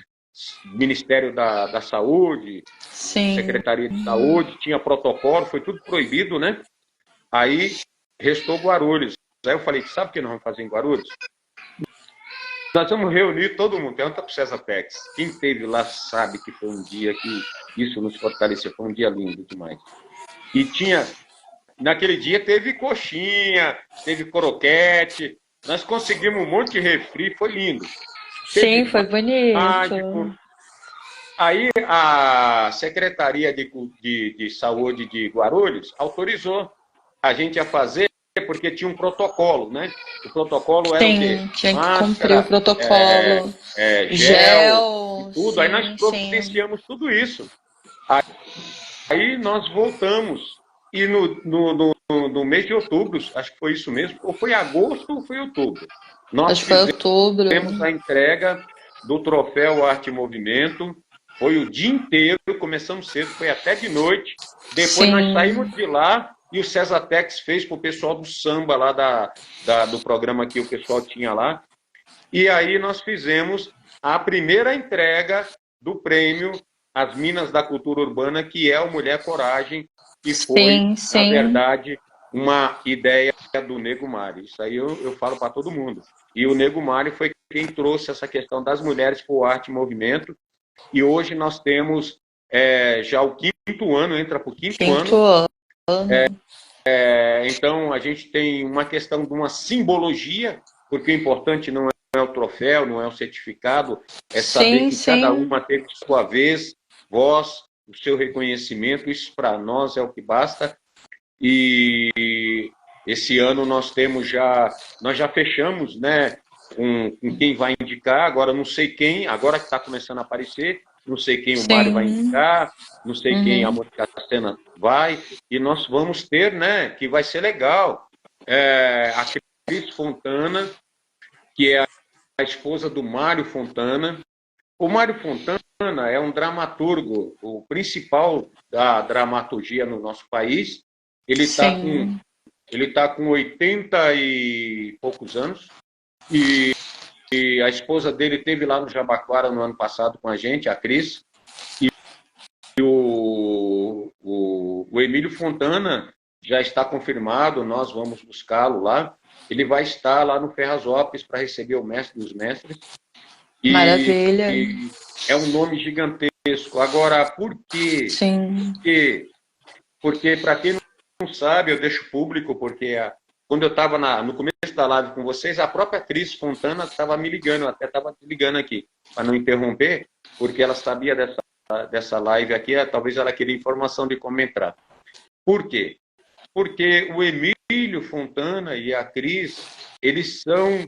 Ministério da Saúde, Sim. Secretaria de Saúde, tinha protocolo, foi tudo proibido, né? Aí restou Guarulhos. Aí eu falei, sabe o que nós vamos fazer em Guarulhos? Nós vamos reunir todo mundo. Pergunta para o César Tex. Quem esteve lá sabe que foi um dia que isso nos fortaleceu. Foi um dia lindo demais. E naquele dia teve coxinha, teve croquete. Nós conseguimos um monte de refri, foi lindo. Sim, foi bonito. Aí a Secretaria de Saúde de Guarulhos autorizou a gente a fazer, porque tinha um protocolo, né? O protocolo era o quê? Tinha que cumprir o protocolo. Gel, tudo. Sim, aí nós providenciamos tudo isso. Aí nós voltamos. E no mês de outubro, acho que foi isso mesmo, ou foi agosto ou foi outubro. Acho que foi outubro. Temos a entrega do troféu Arte Movimento. Foi o dia inteiro, começamos cedo, foi até de noite. Depois nós saímos de lá e o César Tex fez para o pessoal do samba lá do programa que o pessoal tinha lá. E aí nós fizemos a primeira entrega do prêmio As Minas da Cultura Urbana, que é o Mulher Coragem, que foi, na verdade, uma ideia do Nego Mário. Isso aí eu falo para todo mundo. E o Nego Mário foi quem trouxe essa questão das mulheres para o Arte Movimento. E hoje nós temos já o 5º ano, entra para o 5º ano. Então, a gente tem uma questão de uma simbologia, porque o importante não é o troféu, não é o certificado, é saber que cada uma teve sua vez, voz, o seu reconhecimento. Isso para nós é o que basta. E esse ano nós já fechamos, né, com quem vai indicar, agora não sei quem, agora que está começando a aparecer, não sei quem o Mário vai indicar, não sei quem a Mônica Sena vai, e nós vamos ter, né, que vai ser legal, a Cris Fontana, que é a esposa do Mário Fontana. O Mário Fontana é um dramaturgo, o principal da dramaturgia no nosso país. Ele está com 80 e poucos anos, e a esposa dele esteve lá no Jabaquara no ano passado com a gente, a Cris, e o Emílio Fontana já está confirmado, nós vamos buscá-lo lá. Ele vai estar lá no Ferrazópolis para receber o mestre dos mestres. Maravilha. E é um nome gigantesco. Agora, por quê? Sim. Porque para quem não sabe, eu deixo público, porque quando eu estava no começo da live com vocês, a própria Cris Fontana estava me ligando, eu até estava te ligando aqui, para não interromper, porque ela sabia dessa live aqui, talvez ela queria informação de como entrar. Por quê? Porque o Emílio Fontana e a Cris, eles são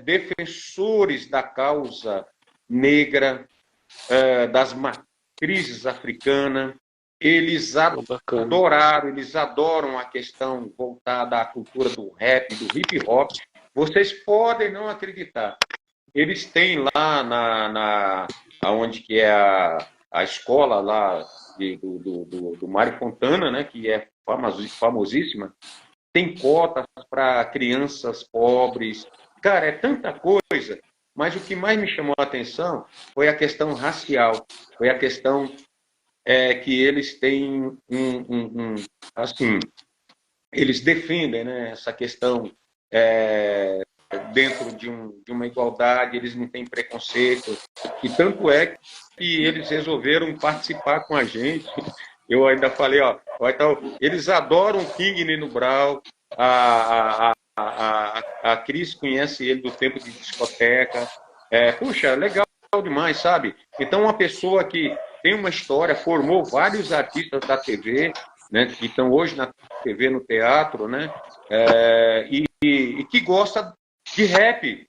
defensores da causa negra, das matrizes africanas. Eles adoram a questão voltada à cultura do rap, do hip hop. Vocês podem não acreditar. Eles têm lá onde que é a escola lá do Mário Fontana, né, que é famosíssima, tem cotas para crianças pobres. Cara, é tanta coisa. Mas o que mais me chamou a atenção foi a questão racial, foi a questão que eles têm assim, eles defendem, né, essa questão dentro de uma igualdade, eles não têm preconceito, e tanto é que eles resolveram participar com a gente. Eu ainda falei, então, eles adoram o King Nino Brau, a Cris conhece ele do tempo de discoteca, puxa, legal demais, sabe? Então, uma pessoa que tem uma história, formou vários artistas da TV, né, que estão hoje na TV, no teatro, né, e que gosta de rap,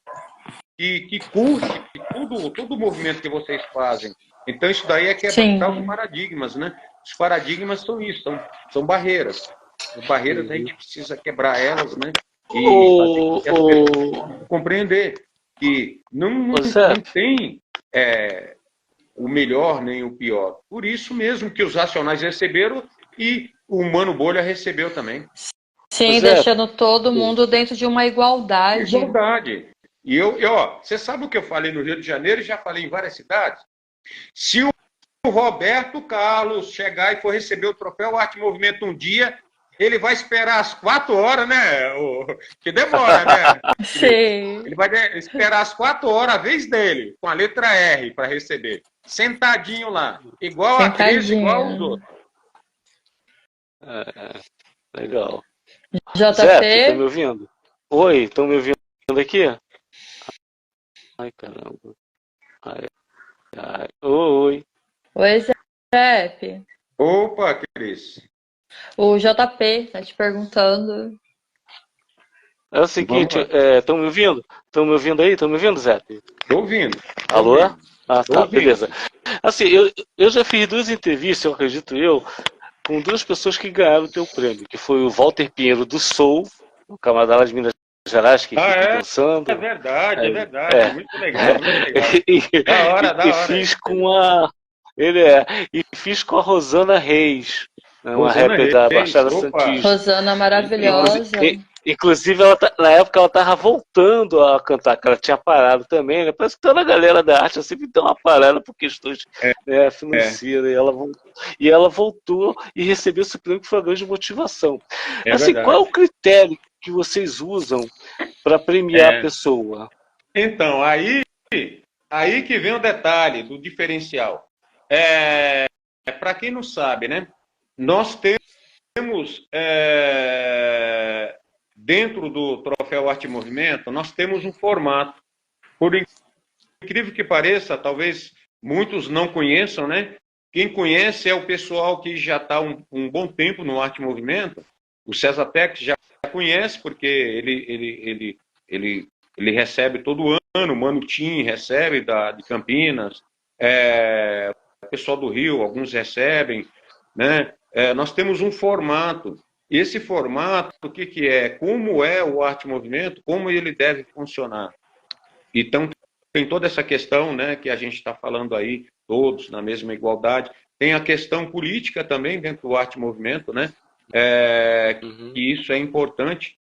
que curte todo o movimento que vocês fazem. Então, isso daí é quebrar os paradigmas, né? Os paradigmas são isso, são barreiras. As barreiras a gente precisa quebrar elas, né? E fazer as pessoas compreender que não tem o melhor nem o pior. Por isso mesmo que os Racionais receberam e o Mano Bolha recebeu também. Sim, deixando todo mundo dentro de uma igualdade. Igualdade. E você sabe o que eu falei no Rio de Janeiro e já falei em várias cidades? Se o Roberto Carlos chegar e for receber o troféu Arte Movimento um dia, ele vai esperar as 4 horas, né? Que demora, né? Sim. Ele vai esperar as 4 horas a vez dele, com a letra R, para receber. Sentadinho lá. Igual a Cris, igual os outros. Legal. JP? Zé, tá me ouvindo? Oi, estão me ouvindo aqui? Ai, caramba. Oi. Oi, Zé. Opa, Cris. O JP tá te perguntando. É o seguinte, estão me ouvindo? Estão me ouvindo aí? Estão me ouvindo, Zé? Estou ouvindo. Alô? Ah, tá, beleza. Assim, eu já fiz 2 entrevistas, eu acredito com 2 pessoas que ganharam o teu prêmio, que foi o Walter Pinheiro do Soul, o camarada lá de Minas Gerais, que fica dançando. É verdade, é verdade. Muito legal, muito legal. Da hora. E fiz com e fiz com a Rosana Reis, uma rapper da Baixada Santista. Rosana maravilhosa. Inclusive, na época ela estava voltando a cantar, que ela tinha parado também, né? Parece que toda a galera da arte sempre dá uma parada por questões financeiras. E ela voltou e recebeu esse prêmio, que foi uma grande motivação. Assim, qual é o critério que vocês usam para premiar a pessoa? Então, aí que vem o detalhe do diferencial. Para quem não sabe, né? Nós temos dentro do Troféu Arte e Movimento, nós temos um formato. Por incrível que pareça, talvez muitos não conheçam, né? Quem conhece é o pessoal que já está um bom tempo no Arte e Movimento. O César Tex já conhece, porque ele Ele recebe todo ano, o Mano Tim recebe de Campinas, o pessoal do Rio, alguns recebem, né? Nós temos um formato. Esse formato, o que é? Como é o arte movimento, como ele deve funcionar. Então, tem toda essa questão, né, que a gente está falando aí, todos na mesma igualdade. Tem a questão política também dentro do arte movimento, né? E isso é importante,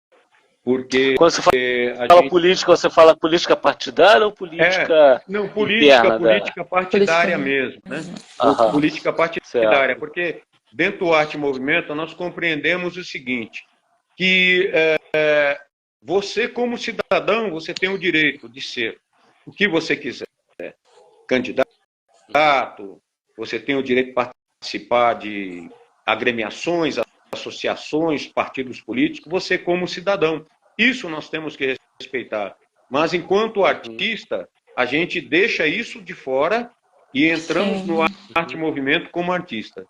porque quando você fala política, você fala política partidária ou política não, interna política partidária mesmo, né? Política partidária, porque dentro do arte movimento nós compreendemos o seguinte, que você como cidadão, você tem o direito de ser o que você quiser, candidato, você tem o direito de participar de agremiações, associações, partidos políticos, você como cidadão. Isso nós temos que respeitar. Mas, enquanto artista, a gente deixa isso de fora e entramos no arte-movimento como artista.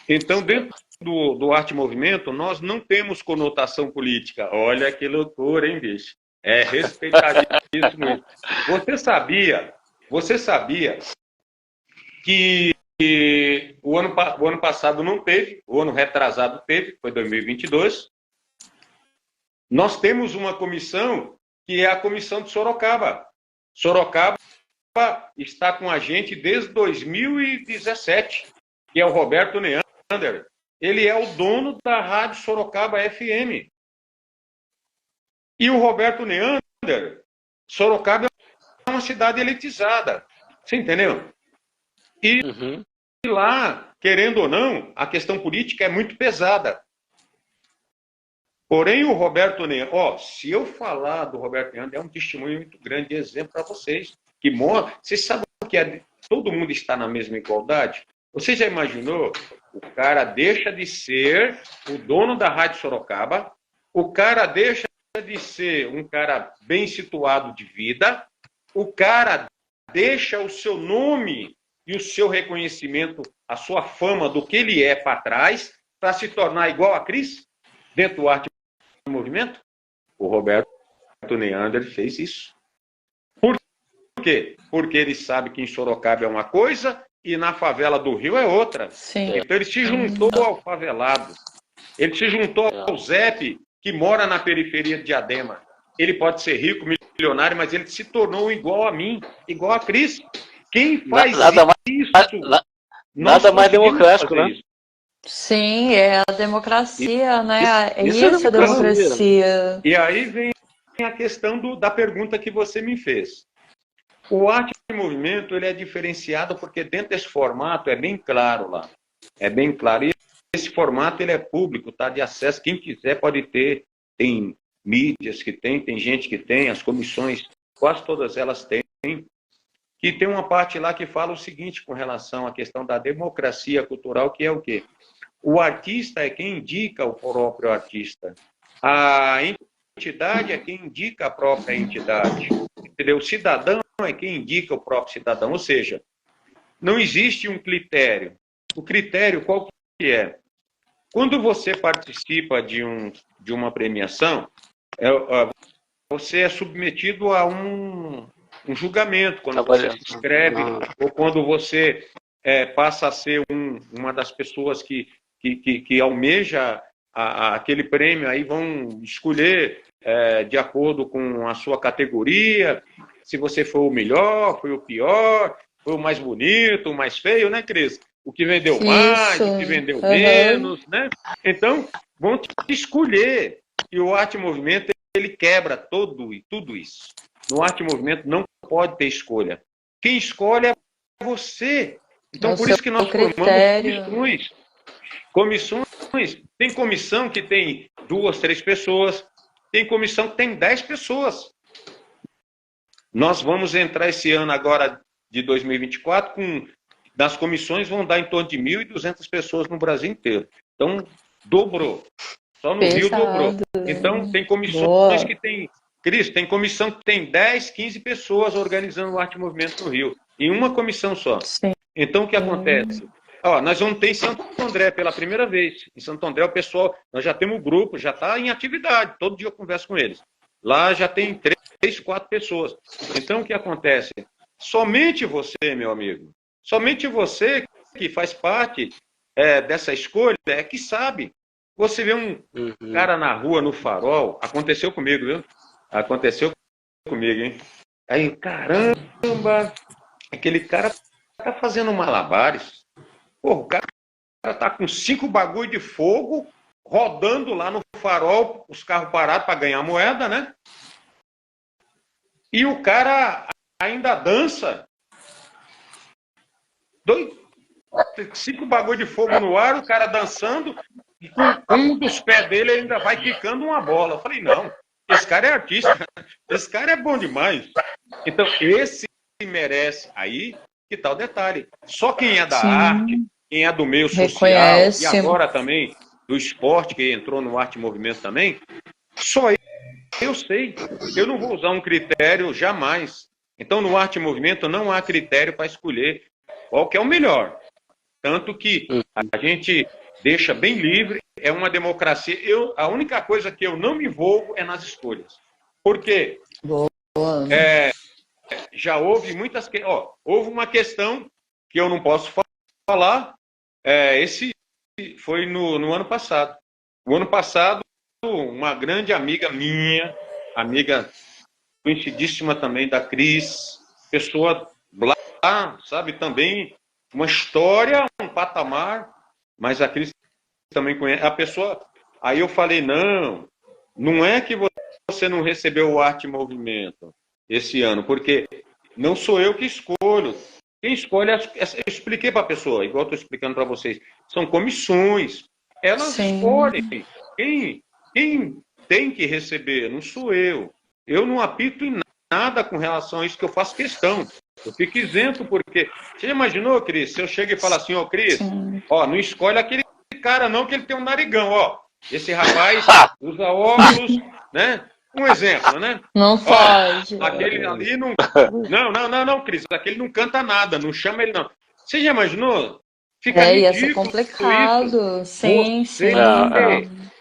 Então, dentro do arte-movimento, nós não temos conotação política. Olha que loucura, hein, bicho? É respeitadíssimo isso. Você sabia que o ano passado não teve, o ano retrasado teve, foi 2022. Nós temos uma comissão que é a comissão de Sorocaba. Sorocaba está com a gente desde 2017, que é o Roberto Neander. Ele é o dono da Rádio Sorocaba FM. E o Roberto Neander, Sorocaba é uma cidade elitizada. Você entendeu? E lá, querendo ou não, a questão política é muito pesada. Porém, o Roberto Neander, se eu falar do Roberto Neander, é um testemunho muito grande de exemplo para vocês. Vocês sabem o que é? Todo mundo está na mesma igualdade? Você já imaginou? O cara deixa de ser o dono da Rádio Sorocaba, o cara deixa de ser um cara bem situado de vida, o cara deixa o seu nome e o seu reconhecimento, a sua fama do que ele é para trás, para se tornar igual a Cris, dentro do arte movimento? O Roberto Neander fez isso. Por quê? Porque ele sabe que em Sorocaba é uma coisa e na favela do Rio é outra. Sim. Então ele se juntou ao favelado. Ele se juntou ao Zep, que mora na periferia de Diadema. Ele pode ser rico, milionário, mas ele se tornou igual a mim, igual a Cris. Quem faz nada mais democrático, né? Isso. Sim, é a democracia, né? Isso é a democracia. E aí vem a questão da pergunta que você me fez. O arte em movimento ele é diferenciado porque dentro desse formato é bem claro lá. É bem claro. E esse formato ele é público, tá de acesso. Quem quiser pode ter. Tem mídias que tem gente que tem, as comissões, quase todas elas têm. E tem uma parte lá que fala o seguinte com relação à questão da democracia cultural, que é o quê? O artista é quem indica o próprio artista. A entidade é quem indica a própria entidade. Entendeu? O cidadão é quem indica o próprio cidadão. Ou seja, não existe um critério. O critério qual que é? Quando você participa de uma premiação, você é submetido a um julgamento, quando você se inscreve, ou quando você passa a ser uma das pessoas que almeja aquele prêmio, aí vão escolher de acordo com a sua categoria, se você foi o melhor, foi o pior, foi o mais bonito, o mais feio, né, Cris? O que vendeu mais, o que vendeu menos, né? Então, vão te escolher. E o arte movimento, ele quebra tudo isso. No arte movimento não pode ter escolha. Quem escolhe é você. Então, por isso que nós formamos comissões. Tem comissão que tem 2, 3 pessoas. Tem comissão que tem 10 pessoas. Nós vamos entrar esse ano agora de 2024 nas comissões vão dar em torno de 1.200 pessoas no Brasil inteiro. Então, dobrou. Só no Rio dobrou. Então, tem comissões que tem... Cris, tem comissão que tem 10, 15 pessoas organizando o arte movimento no Rio. Em uma comissão só. Sim. Então, o que acontece? Nós vamos ter em Santo André pela primeira vez. Em Santo André, o pessoal... Nós já temos um grupo, já está em atividade. Todo dia eu converso com eles. Lá já tem 3, 4 pessoas. Então, o que acontece? Somente você, meu amigo, somente você que faz parte dessa escolha é que sabe. Você vê um cara na rua, no farol, aconteceu comigo, viu? Aconteceu comigo, hein? Aí, caramba, aquele cara tá fazendo malabares. Pô, o cara tá com 5 bagulho de fogo rodando lá no farol, os carros parados para ganhar moeda, né? E o cara ainda dança. 5 bagulho de fogo no ar, o cara dançando, e com um dos pés dele ele ainda vai quicando uma bola. Eu falei, não, esse cara é artista, esse cara é bom demais. Então, esse merece. Aí, que tal detalhe? Só quem é da arte, quem é do meio social, e agora também do esporte, que entrou no Arte e Movimento também, só eu sei. Eu não vou usar um critério jamais. Então, no Arte e Movimento não há critério para escolher qual que é o melhor. Tanto que a gente deixa bem livre, é uma democracia. A única coisa que eu não me envolvo é nas escolhas. Por quê? Já houve muitas... houve uma questão que eu não posso falar, esse foi no ano passado. O ano passado, uma grande amiga minha, amiga conhecidíssima também da Cris, pessoa lá, sabe, também uma história, um patamar, mas a Cris também conhece. A pessoa, aí eu falei, não é que você não recebeu o Arte e Movimento esse ano, porque não sou eu que escolho. Quem escolhe, eu expliquei para a pessoa, igual estou explicando para vocês, são comissões, elas escolhem. Quem tem que receber, não sou eu. Eu não apito em nada com relação a isso, que eu faço questão. Eu fico isento, porque... Você imaginou, Cris, se eu chego e falo assim, Cris, não escolhe aquele cara não, que ele tem um narigão, esse rapaz usa óculos, né? Um exemplo, né? Não pode. Aquele ali não... Não, Cris, aquele não canta nada, não chama ele não. Você já imaginou? Fica ridículo, ia ser complicado. Isso. Sim.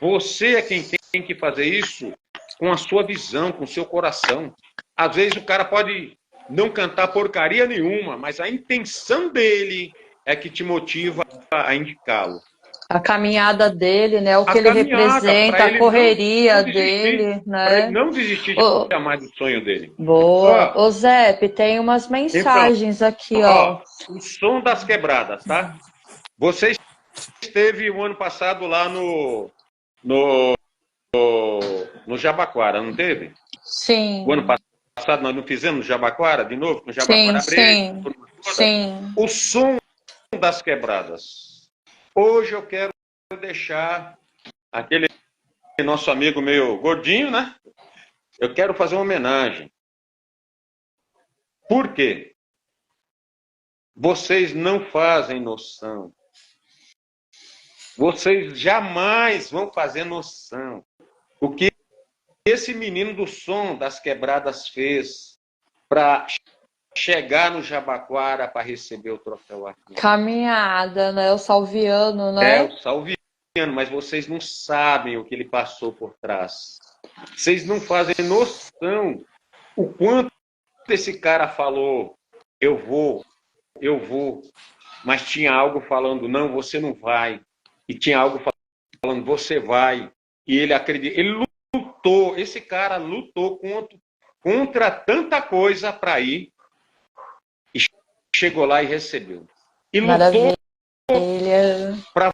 Você é quem tem que fazer isso com a sua visão, com o seu coração. Às vezes o cara pode não cantar porcaria nenhuma, mas a intenção dele é que te motiva a indicá-lo. A caminhada dele, né? O que ele representa, a correria dele, né? Para ele não desistir jamais do sonho dele. Boa. Ô, Zé, tem umas mensagens aqui, O Som das Quebradas, tá? Você esteve o ano passado lá no Jabaquara, não teve? Sim. O ano passado nós não fizemos no Jabaquara, de novo? No Jabaquara Sim. O Som das Quebradas. Hoje eu quero deixar aquele nosso amigo meio gordinho, né? Eu quero fazer uma homenagem. Por quê? Vocês não fazem noção. Vocês jamais vão fazer noção. O que esse menino do Som das Quebradas fez para chegar no Jabaquara para receber o troféu aqui. Caminhada, né? O Salviano, né? O Salviano, mas vocês não sabem o que ele passou por trás. Vocês não fazem noção o quanto esse cara falou, eu vou, mas tinha algo falando, não, você não vai. E tinha algo falando, você vai. E ele acredita, ele lutou, esse cara lutou contra tanta coisa para ir. Chegou lá e recebeu. E lutou para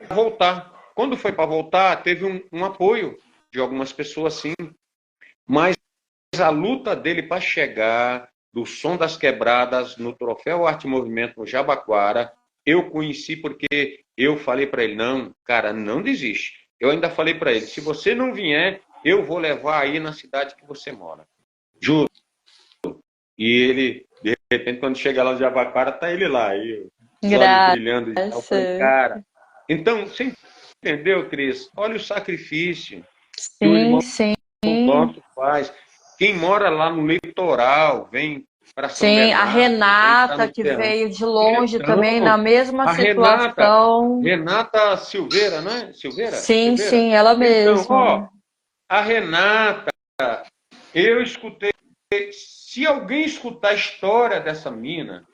voltar. Quando foi para voltar, teve um apoio de algumas pessoas, sim. Mas a luta dele para chegar do Som das Quebradas no Troféu Arte e Movimento no Jabaquara, eu conheci porque eu falei para ele, não, cara, não desiste. Eu ainda falei para ele, se você não vier, eu vou levar aí na cidade que você mora. Juro. E ele... De repente, quando chega lá no Jabaquara, tá ele lá, aí, brilhando. E tal. Falei, cara. Então, você entendeu, Cris? Olha o sacrifício que o irmão nosso faz. Quem mora lá no litoral, vem para São Bernardo. A Renata, que veio de longe também, na mesma situação. Renata Silveira, não é? Silveira? Sim, ela mesma. Então, a Renata, Eu escutei. Se alguém escutar a história dessa mina,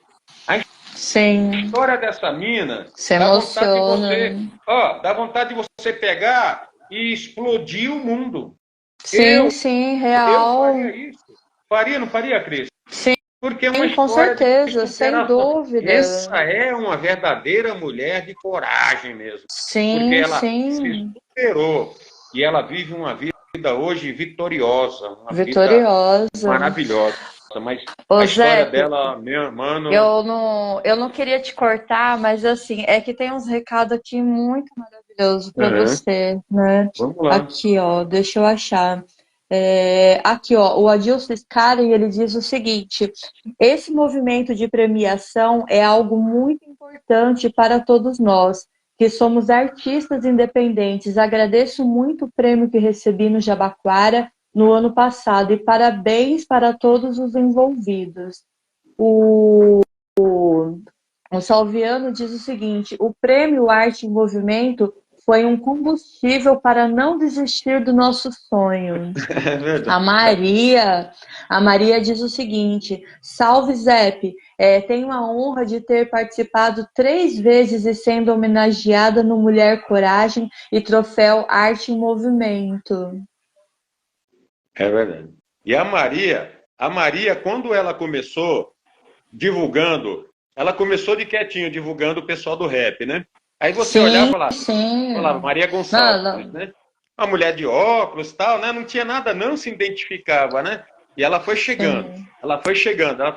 Sim. a história dessa mina, Se dá vontade de emociona. você, dá vontade de você pegar e explodir o mundo. Sim, sim, Eu real. faria isso. Faria, não faria, Cris? Sim, Porque é uma com história certeza, de sem superação. dúvida. Essa é uma verdadeira mulher de coragem mesmo. Porque Sim, ela se sim. superou e ela vive uma vida hoje vitoriosa, uma vida Vitoriosa. maravilhosa. Mas Ô, a história Zé, dela, meu mano. eu não queria te cortar, mas assim, é que tem uns recados aqui muito maravilhosos para você, né? Vamos lá. Aqui, ó, deixa eu achar. Aqui, ó, o Adilson Scaren, ele diz o seguinte: esse movimento de premiação é algo muito importante para todos nós, que somos artistas independentes. Agradeço muito o prêmio que recebi no Jabaquara no ano passado e parabéns para todos os envolvidos. O Salviano diz o seguinte: o prêmio Arte em Movimento foi um combustível para não desistir do nosso sonho. É verdade. A Maria diz o seguinte: salve Zep, tenho a honra de ter participado 3 vezes e sendo homenageada no Mulher Coragem e troféu Arte em Movimento. É verdade. E a Maria, quando ela começou divulgando, ela começou de quietinho, divulgando o pessoal do rap, né? Aí você olhava e falava Maria Gonçalves, né? Uma mulher de óculos, tal, né? Não tinha nada, não se identificava, né? E ela foi chegando, ela foi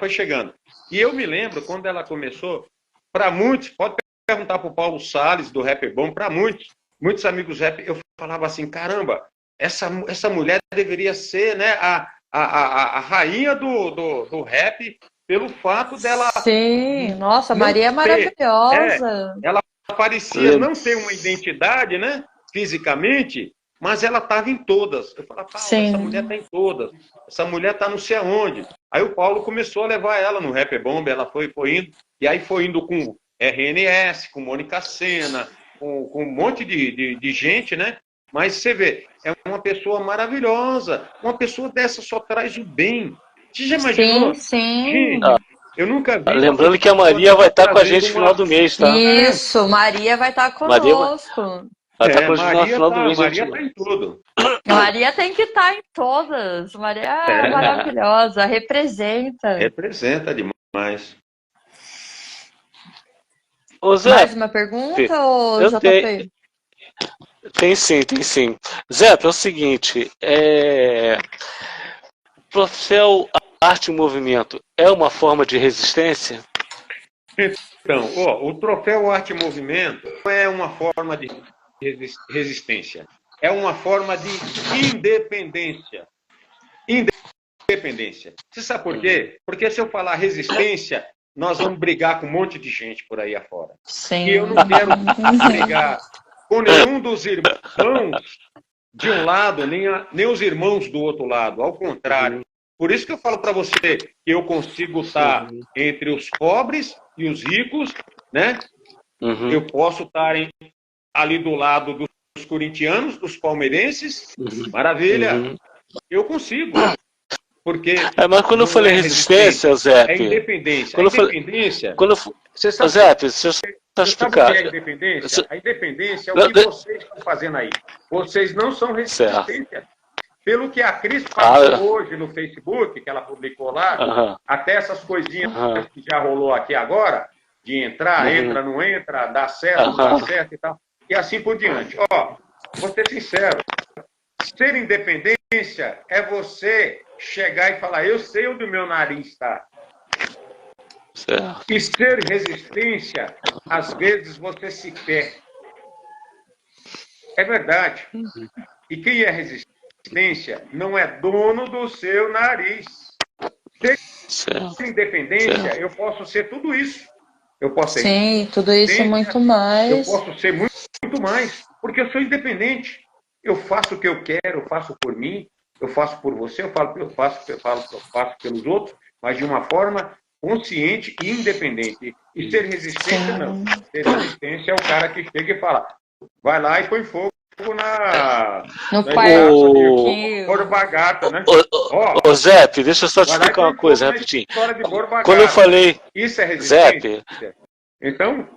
chegando. E eu me lembro, quando ela começou, para muitos, pode perguntar para o Paulo Salles, do Rap Bom, para muitos amigos rap, eu falava assim, caramba, essa mulher deveria ser, né, a rainha do rap, pelo fato dela... Sim, nossa, Maria é maravilhosa. Ela parecia não ter uma identidade, né, fisicamente, mas ela estava em todas. Eu falava, Paulo, essa mulher está em todas. Essa mulher está não sei aonde. Aí o Paulo começou a levar ela no Rap Bomb, ela foi indo, e aí foi indo com RNS, com Mônica Sena, com um monte de gente, né? Mas você vê, é uma pessoa maravilhosa. Uma pessoa dessa só traz o bem. Você já imaginou? Sim. Gente, eu nunca vi. Lembrando que a Maria vai estar com a gente no final do mês, tá? Isso, Maria vai estar conosco. Vai estar com a gente no final do mês. Maria está em tudo. Maria tem que estar em todas. Maria é maravilhosa, representa. Representa demais. Ô, Zé, mais uma pergunta, ou JP? Tem sim. Zé, é o seguinte, troféu Arte em Movimento é uma forma de resistência? Então, o troféu Arte em Movimento é uma forma de resistência. É uma forma de independência. Independência. Você sabe por quê? Porque se eu falar resistência, nós vamos brigar com um monte de gente por aí afora. Sim. E eu não quero brigar com nenhum dos irmãos de um lado, nem os irmãos do outro lado. Ao contrário. Por isso que eu falo para você que eu consigo estar entre os pobres e os ricos, né? Eu posso estar ali do lado dos corintianos, dos palmeirenses. Maravilha. Eu consigo. Porque mas quando eu falei resistência, Zé, é independência. Você sabe, Zé, deixa eu explicar. O que é independência? A independência é o que vocês estão fazendo aí. Vocês não são resistência. Pelo que a Cris passou hoje no Facebook, que ela publicou lá, até essas coisinhas que já rolou aqui agora, de entrar, entra, não entra, dá certo, não dá certo e tal, e assim por diante. Vou ser sincero, ser independência é você chegar e falar, eu sei onde o meu nariz está. Certo. E ser resistência, às vezes você se perde. É verdade. E quem é resistência não é dono do seu nariz. Ser independência, eu posso ser tudo isso. Eu posso ser Sim, tudo isso muito mais. Eu posso ser muito mais, porque eu sou independente. Eu faço o que eu quero, eu faço por mim, eu faço por você, eu faço pelos outros, mas de uma forma consciente e independente. E ser resistência, não. Ser resistência é o cara que chega e fala, vai lá e põe fogo no na quarto de Borba Gato, né? Ô, Zep, deixa eu só te explicar uma coisa rapidinho. Quando eu falei... Isso é resistência? Zep. Então,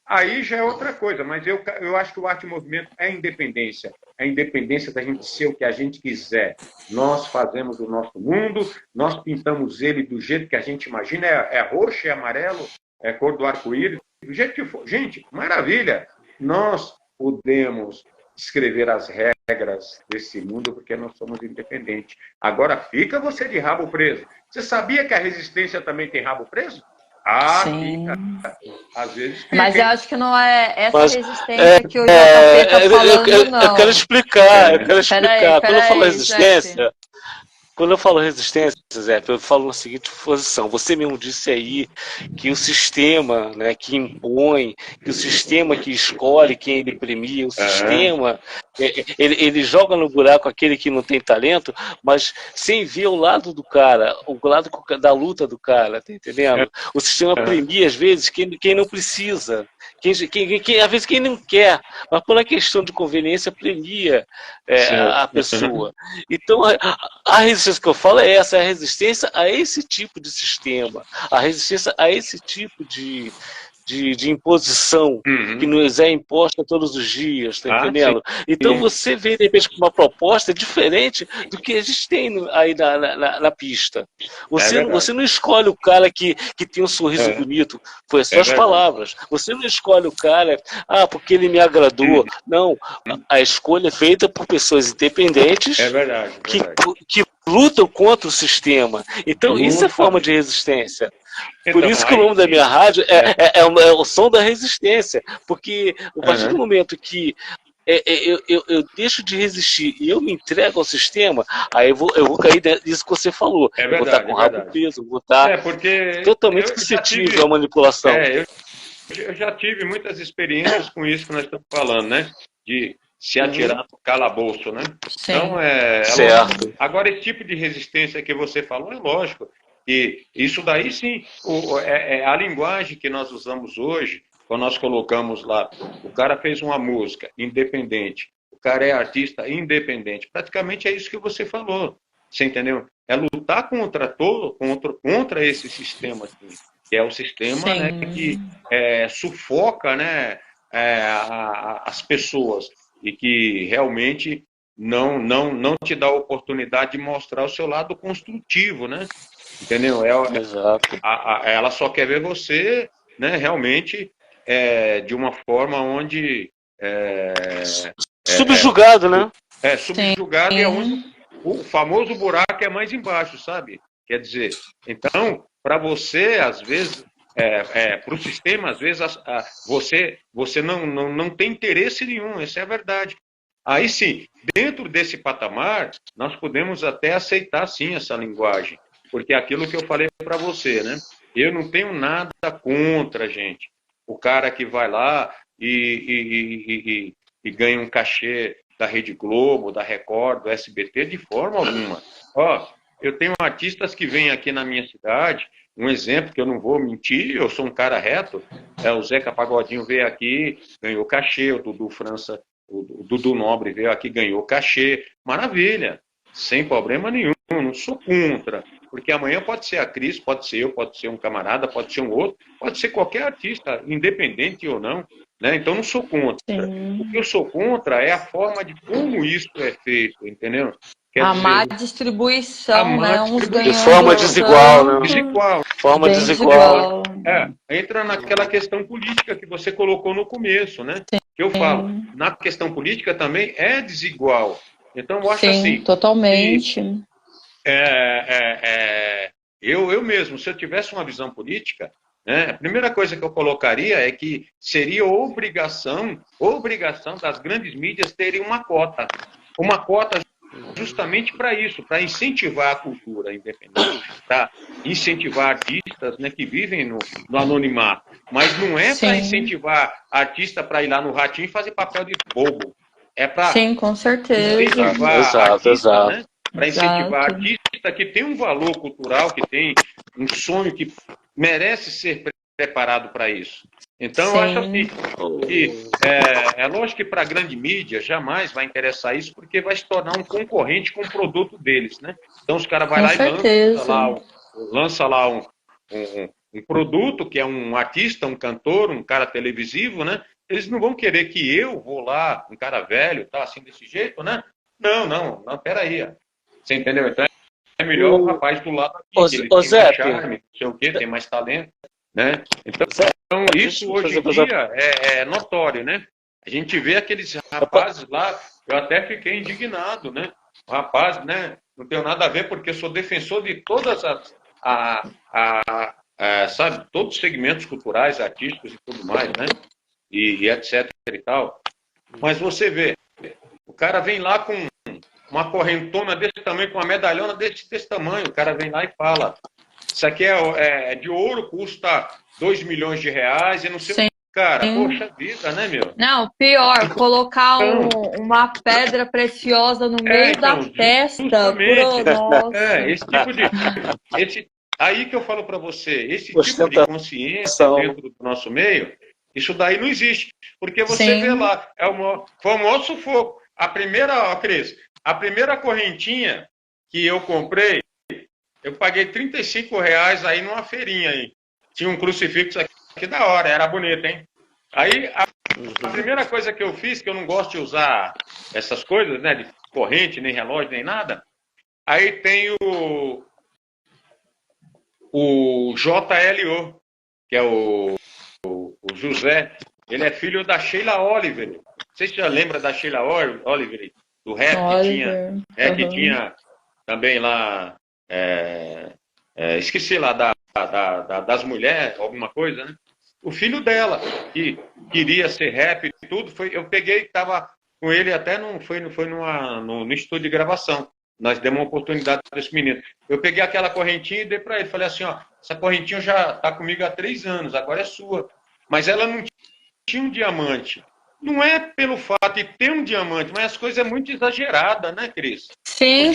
aí já é outra coisa, mas eu acho que o arte movimento é independência. É a independência da gente ser o que a gente quiser. Nós fazemos o nosso mundo, nós pintamos ele do jeito que a gente imagina, é roxo, é amarelo, é cor do arco-íris, do jeito que for. Gente, maravilha! Nós podemos escrever as regras desse mundo porque nós somos independentes. Agora, fica você de rabo preso. Você sabia que a resistência também tem rabo preso? Sim. Fica. Às vezes fica. Mas eu acho que não é essa resistência que o JP está falando, não. Eu quero explicar. Quando eu falo resistência... Quando eu falo resistência, Zé, eu falo na seguinte posição. Você mesmo disse aí que o sistema, né, que impõe, que o sistema que escolhe quem ele premia, o sistema, ele joga no buraco aquele que não tem talento, mas sem ver o lado do cara, o lado da luta do cara, tá entendendo? O sistema premia, às vezes, quem não precisa. Às vezes quem não quer, mas por uma questão de conveniência premia a pessoa. Então, a resistência que eu falo é essa, é a resistência a esse tipo de sistema, a resistência a esse tipo de imposição que nos é imposta todos os dias, tá entendendo? Sim. Então você vê, de repente, uma proposta diferente do que a gente tem aí na pista. Você não escolhe o cara que tem um sorriso bonito, foi as suas palavras. Você não escolhe o cara, porque ele me agradou. Não, a escolha é feita por pessoas independentes que lutam contra o sistema. Então, isso é forma de resistência. Por isso que o nome da minha rádio é o som da resistência. Porque a partir do momento que eu deixo de resistir e eu me entrego ao sistema, aí eu vou cair nisso que você falou. Eu vou estar com o rabo preso, vou estar totalmente sensitivo à manipulação. Eu já tive muitas experiências com isso que nós estamos falando, né? De se atirar no calabouço, né? Sim. Então, certo. Agora, esse tipo de resistência que você falou, é lógico. E isso daí, sim, a linguagem que nós usamos hoje, quando nós colocamos lá, o cara fez uma música independente, o cara é artista independente, praticamente é isso que você falou, você entendeu? É lutar contra esse sistema aqui, que é o sistema, né, que sufoca, né, as pessoas e que realmente não te dá a oportunidade de mostrar o seu lado construtivo, né? Entendeu? Exato. Ela só quer ver você, né, realmente, de uma forma onde... subjugado, né? Subjugado, e é onde o famoso buraco é mais embaixo, sabe? Quer dizer, então, para você, às vezes, para o sistema, às vezes, você não tem interesse nenhum, essa é a verdade. Aí sim, dentro desse patamar, nós podemos até aceitar, sim, essa linguagem. Porque é aquilo que eu falei para você, né? Eu não tenho nada contra, gente. O cara que vai lá e ganha um cachê da Rede Globo, da Record, do SBT, de forma alguma. Eu tenho artistas que vêm aqui na minha cidade, um exemplo que eu não vou mentir, eu sou um cara reto, o Zeca Pagodinho veio aqui, ganhou cachê, o Dudu França, o Dudu Nobre veio aqui, ganhou cachê, maravilha, sem problema nenhum, não sou contra. Porque amanhã pode ser a Cris, pode ser eu, pode ser um camarada, pode ser um outro, pode ser qualquer artista, independente ou não, né? Então não sou contra. Sim. O que eu sou contra é a forma de como isso é feito, entendeu? A má distribuição, né? Uns ganhando de forma desigual, né? Forma desigual. Entra naquela questão política que você colocou no começo, né? Sim. Que eu falo, na questão política também é desigual. Então eu acho assim... totalmente. Eu mesmo, se eu tivesse uma visão política, né, a primeira coisa que eu colocaria é que seria obrigação das grandes mídias terem uma cota justamente para isso, para incentivar a cultura independente, para incentivar artistas, né, que vivem no anonimato, mas não é para incentivar artista para ir lá no Ratinho e fazer papel de bobo, é para com certeza. incentivar artista, né? Para incentivar artista que tem um valor cultural, que tem um sonho que merece ser preparado para isso. Então, eu acho assim, que é lógico que para a grande mídia jamais vai interessar isso, porque vai se tornar um concorrente com o produto deles, né? Então, os caras vão lá e lança lá um produto que é um artista, um cantor, um cara televisivo, né? Eles não vão querer que eu vou lá, um cara velho, tá assim desse jeito, né? Não, peraí. Você entendeu? Então, é melhor o rapaz do lado aqui, que ele tem mais charme, não sei o quê, tem mais talento, né? Então, isso hoje em dia é notório, né? A gente vê aqueles rapazes lá, eu até fiquei indignado, né? O rapaz, né? Não tenho nada a ver, porque eu sou defensor de todas sabe, todos os segmentos culturais, artísticos e tudo mais, né? E etc e tal. Mas você vê, o cara vem lá com uma correntona desse tamanho, com uma medalhona desse tamanho, o cara vem lá e fala, isso aqui é de ouro, custa 2 milhões de reais e não sei o que. Cara, poxa vida, né, meu? Não, pior, colocar uma pedra preciosa no meio da testa. Esse tipo de... aí que eu falo para você, esse tipo de consciência dentro do nosso meio, isso daí não existe. Porque você vê lá, foi o maior sufoco. Cris, a primeira correntinha que eu comprei, eu paguei R$35 aí numa feirinha aí. Tinha um crucifixo aqui da hora, era bonito, hein? Aí a primeira coisa que eu fiz, que eu não gosto de usar essas coisas, né? De corrente, nem relógio, nem nada. Aí tem o JLO, que é o José. Ele é filho da Sheila Oliver. Você já lembra da Sheila Oliver? Do rap que tinha também lá, esqueci lá, das mulheres, alguma coisa, né? O filho dela, que queria ser rap e tudo, eu peguei, estava com ele até no estúdio de gravação. Nós demos uma oportunidade para esse menino. Eu peguei aquela correntinha e dei para ele. Falei assim, ó, essa correntinha já está comigo há 3 anos, agora é sua. Mas ela não tinha um diamante. Não é pelo fato de ter um diamante, mas as coisas é muito exagerada, né, Cris? Sim,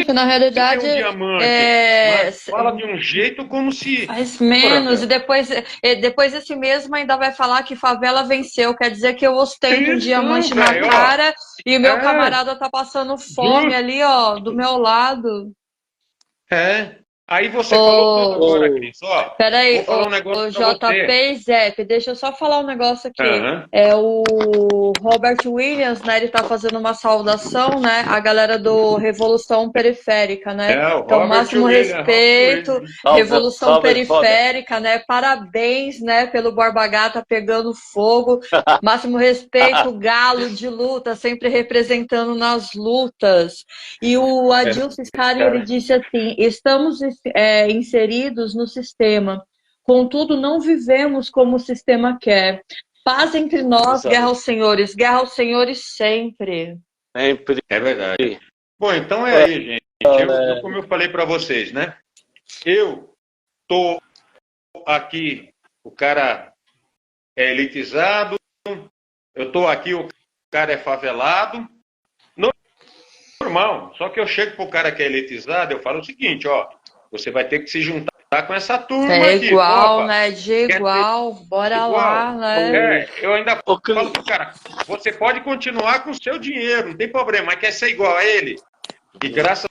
que na realidade ter um diamante, mas fala de um jeito como se... Faz menos, e depois esse mesmo ainda vai falar que favela venceu, quer dizer que eu ostento um diamante na cara e o meu camarada tá passando fome ali, ó, do meu lado. Aí você falou tudo agora, Cris. Peraí, vou falar um negócio JP e Zep, deixa eu só falar um negócio aqui. O Robert Williams, né, ele tá fazendo uma saudação, né, a galera do Revolução Periférica, né? Então, máximo respeito, Revolução Periférica, né? Parabéns, né, pelo Borba Gato pegando fogo. Máximo respeito, galo de luta, sempre representando nas lutas. E o Adilson Scari, ele disse assim, estamos inseridos no sistema. Contudo, não vivemos como o sistema quer. Paz entre nós, guerra aos senhores sempre. Sempre. É verdade. Bom, então é aí, gente. Como eu falei para vocês, né? Eu tô aqui, o cara é elitizado, eu tô aqui, o cara é favelado. Normal. Só que eu chego pro cara que é elitizado, eu falo o seguinte, ó, você vai ter que se juntar com essa turma aqui. Igual, né? Bora lá, né? Eu ainda falo pro cara, você pode continuar com o seu dinheiro, não tem problema, mas quer ser igual a ele? E graças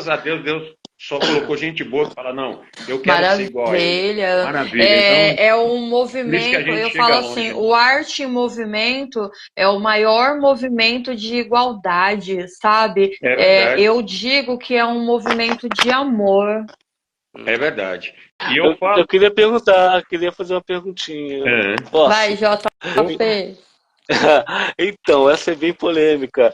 a Deus, Deus só colocou gente boa que fala, não, eu quero ser igual a ele. Maravilha. Então, é um movimento, eu falo assim, o Arte em Movimento é o maior movimento de igualdade, sabe? Eu digo que é um movimento de amor. É verdade. E eu queria perguntar, queria fazer uma perguntinha. Vai, JP. Então, essa é bem polêmica.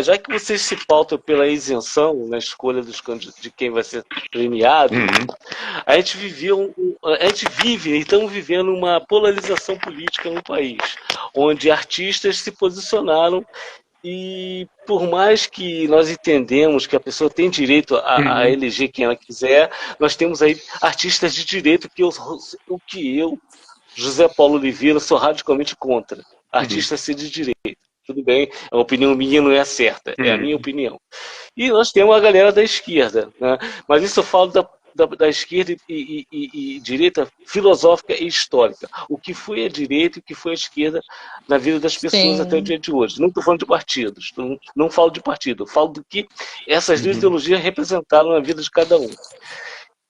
Já que vocês se pautam pela isenção na escolha de quem vai ser premiado, a gente vive e estamos vivendo uma polarização política no país, onde artistas se posicionaram e por mais que nós entendemos que a pessoa tem direito a eleger quem ela quiser, nós temos aí artistas de direito que eu, José Paulo Oliveira, sou radicalmente contra. Artista ser de direito. Tudo bem, a opinião minha não é a certa, é a minha opinião. E nós temos a galera da esquerda, né? Mas isso eu falo da esquerda e direita filosófica e histórica. O que foi a direita e o que foi a esquerda na vida das pessoas até o dia de hoje. Não estou falando de partidos, não falo de partido, falo do que essas duas ideologias representaram na vida de cada um.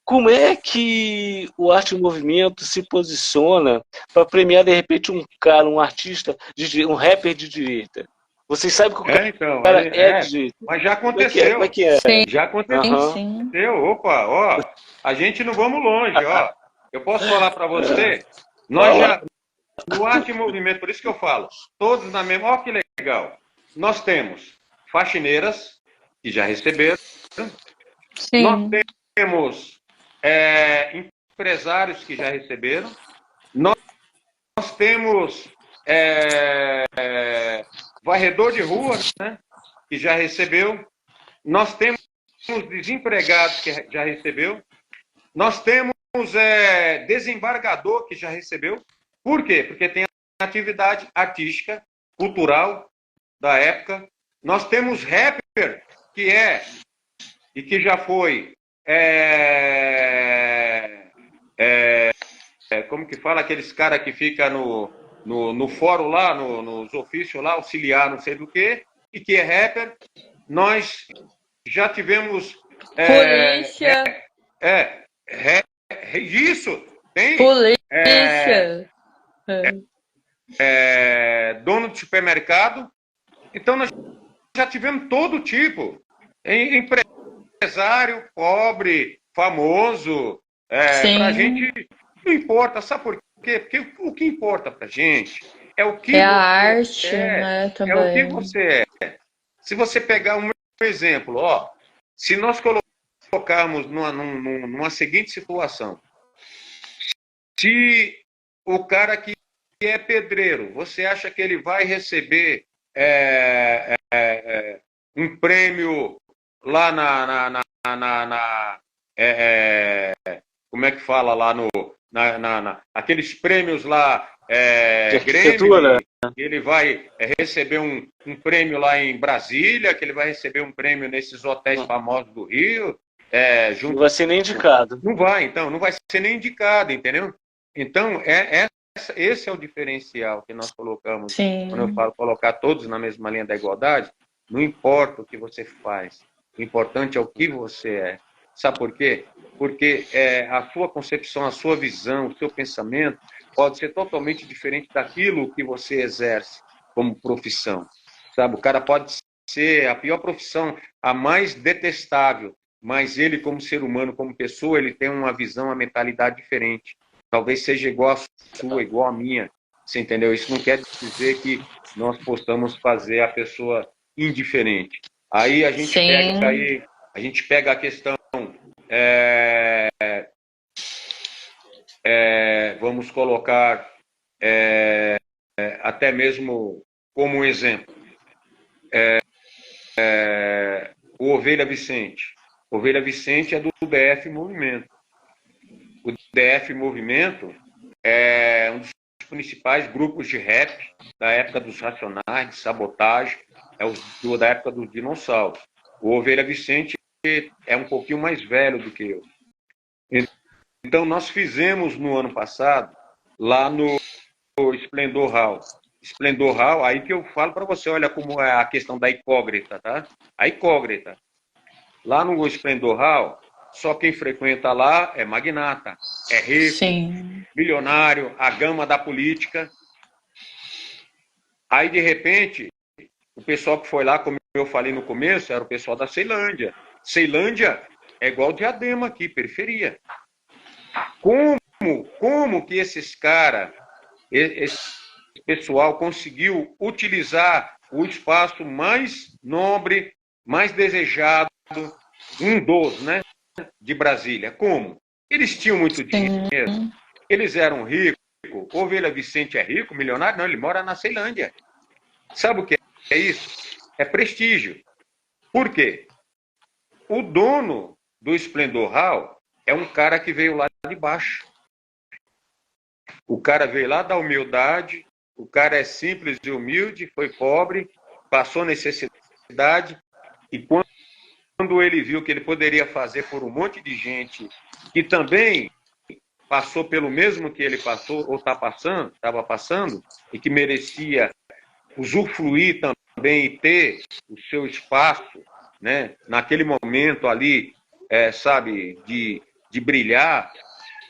Como é que o Arte em Movimento se posiciona para premiar, de repente, um cara, um artista, um rapper de direita? Vocês sabem que o cara é de direita. Mas já aconteceu. Como é que é? Sim. Já aconteceu. Sim. Opa, ó, a gente não vamos longe, ó. Eu posso falar para você, nós já, no Arte em Movimento, por isso que eu falo, todos na mesma, ó que legal. Nós temos faxineiras, que já receberam. Sim. Nós temos empresários que já receberam. Nós temos varredor de rua, né, que já recebeu. Nós temos desempregados que já recebeu. Nós temos desembargador que já recebeu. Por quê? Porque tem atividade artística, cultural da época. Nós temos rapper que e que já foi como que fala aqueles caras que fica no fórum lá, nos ofícios lá, auxiliar não sei do que, e que é rapper. Nós já tivemos polícia. Isso, tem polícia. Dono de supermercado. Então nós já tivemos todo tipo. Empresário, pobre, famoso. Pra gente não importa, sabe por quê? Porque o que importa pra gente é o que a arte, né, também. É o que você é. Se você pegar um exemplo, ó, se nós colocarmos numa seguinte situação, se o cara que é pedreiro, você acha que ele vai receber um prêmio lá como é que fala lá aqueles prêmios lá de arquitetura? Ele vai receber um prêmio lá em Brasília, que ele vai receber um prêmio nesses hotéis famosos do Rio. Não vai ser nem indicado. Não vai ser nem indicado, entendeu? Então, esse é o diferencial que nós colocamos. Sim. Quando eu falo colocar todos na mesma linha da igualdade, não importa o que você faz, o importante é o que você é. Sabe por quê? Porque a sua concepção, a sua visão, o seu pensamento pode ser totalmente diferente daquilo que você exerce como profissão. Sabe? O cara pode ser a pior profissão, a mais detestável, mas ele, como ser humano, como pessoa, ele tem uma visão, uma mentalidade diferente. Talvez seja igual a sua, igual a minha. Você entendeu? Isso não quer dizer que nós possamos fazer a pessoa indiferente. Aí a gente pega a questão, vamos colocar até mesmo como um exemplo, o Ovelha Vicente. Ovelha Vicente é do DF Movimento. O DF Movimento é um dos principais grupos de rap da época dos Racionais, de Sabotagem, da época dos dinossauros. O Ovelha Vicente é um pouquinho mais velho do que eu. Então, nós fizemos no ano passado, lá no Esplendor Hall. Esplendor Hall, aí que eu falo para você, olha como é a questão da incógnita, tá? A incógnita. Lá no Esplendor Hall, só quem frequenta lá é magnata, é rico, Sim. milionário, a gama da política. Aí, de repente, o pessoal que foi lá, como eu falei no começo, era o pessoal da Ceilândia. Ceilândia é igual Diadema aqui, periferia. Como que esse pessoal conseguiu utilizar o espaço mais nobre, mais desejado, um dos, né, de Brasília? Como? Eles tinham muito dinheiro, eles eram ricos. O Ovelha Vicente é rico, milionário? Não, ele mora na Ceilândia. Sabe o que é isso? É prestígio. Por quê? O dono do Esplendor Hall é um cara que veio lá de baixo. O cara veio lá da humildade, o cara é simples e humilde, foi pobre, passou necessidade, e quando ele viu que ele poderia fazer por um monte de gente que também passou pelo mesmo que ele passou, ou estava passando, e que merecia usufruir também e ter o seu espaço, né, naquele momento ali, sabe, de brilhar.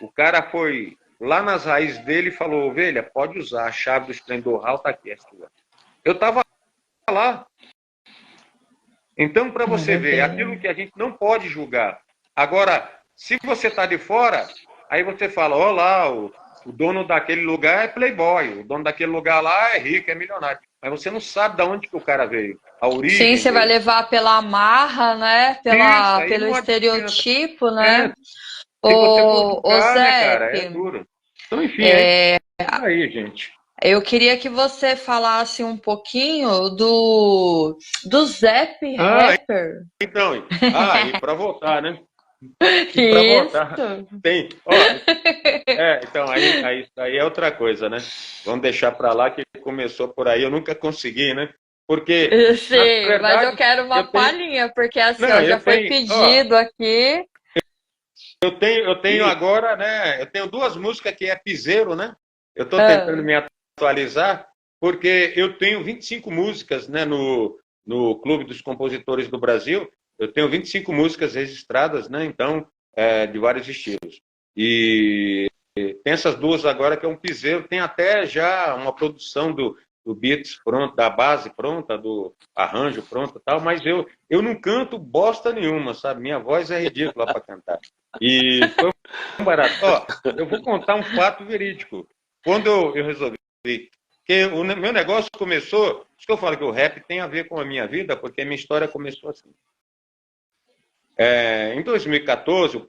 O cara foi lá nas raízes dele e falou: ovelha, pode usar, a chave do Esplendor Hall está aqui. Eu estava lá. Então, para você ver, é aquilo que a gente não pode julgar. Agora, se você está de fora, aí você fala: ó lá, o dono daquele lugar é playboy, o dono daquele lugar lá é rico, é milionário. Mas você não sabe de onde que o cara veio, a origem. Sim, você vai levar pela marra, né? Pelo estereotipo, né? Se você for julgar, né, cara, é duro. Então, enfim, é aí, gente. Eu queria que você falasse um pouquinho do Zap Rapper. Então, e para voltar, né? Para voltar, tem. Então, aí é outra coisa, né? Vamos deixar para lá que começou por aí. Eu nunca consegui, né? Porque. Sim, verdade, mas eu quero uma palhinha, porque assim, já foi pedido aqui. Eu tenho agora, né? Eu tenho 2 músicas que é piseiro, né? Eu estou tentando me atualizar, porque eu tenho 25 músicas, né, no Clube dos Compositores do Brasil. Eu tenho 25 músicas registradas, né? Então, de vários estilos. E tem essas 2 agora que é um piseiro. Tem até já uma produção do beats pronto, da base pronta, do arranjo pronto e tal, mas eu não canto bosta nenhuma, sabe? Minha voz é ridícula para cantar. E foi um barato. Eu vou contar um fato verídico. Quando eu resolvi que o meu negócio começou, isso que eu falo que o rap tem a ver com a minha vida, porque a minha história começou assim. Em 2014, o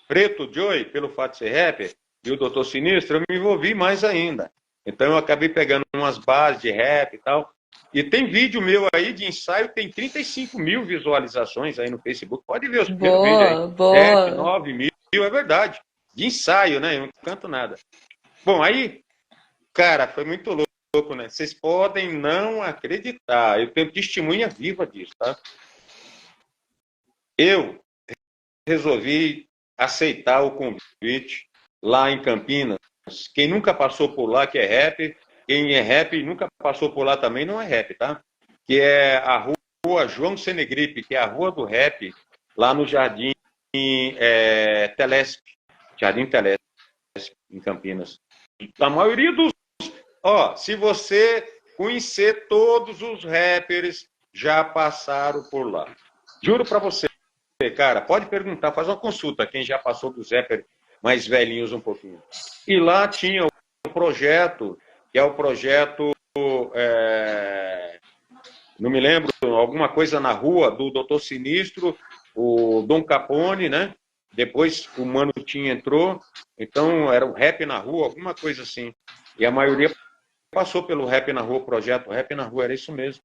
Preto Joey, pelo fato de ser rapper, e o Doutor Sinistro, eu me envolvi mais ainda. Então eu acabei pegando umas bases de rap e tal. E tem vídeo meu aí de ensaio, tem 35 mil visualizações aí no Facebook. Pode ver os primeiros vídeos aí. Boa. 7, 9 mil, é verdade. De ensaio, né? Eu não canto nada. Bom, aí, cara, foi muito louco, né? Vocês podem não acreditar. Eu tenho testemunha viva disso, tá? Eu resolvi aceitar o convite lá em Campinas. Quem nunca passou por lá, que é rap, quem é rap e nunca passou por lá também, não é rap, tá? Que é a rua João Senegripe, que é a rua do rap, lá no Jardim Telesp, Jardim Telesp, em Campinas. A maioria dos... se você conhecer, todos os rappers já passaram por lá. Juro pra você, cara, pode perguntar, faz uma consulta, quem já passou dos rappers mais velhinhos um pouquinho. E lá tinha o projeto, que é o projeto, não me lembro, alguma coisa na rua, do Doutor Sinistro, o Dom Capone, né? Depois o Mano Tinha entrou, então era o Rap na Rua, alguma coisa assim. E a maioria passou pelo Rap na Rua, o projeto Rap na Rua, era isso mesmo.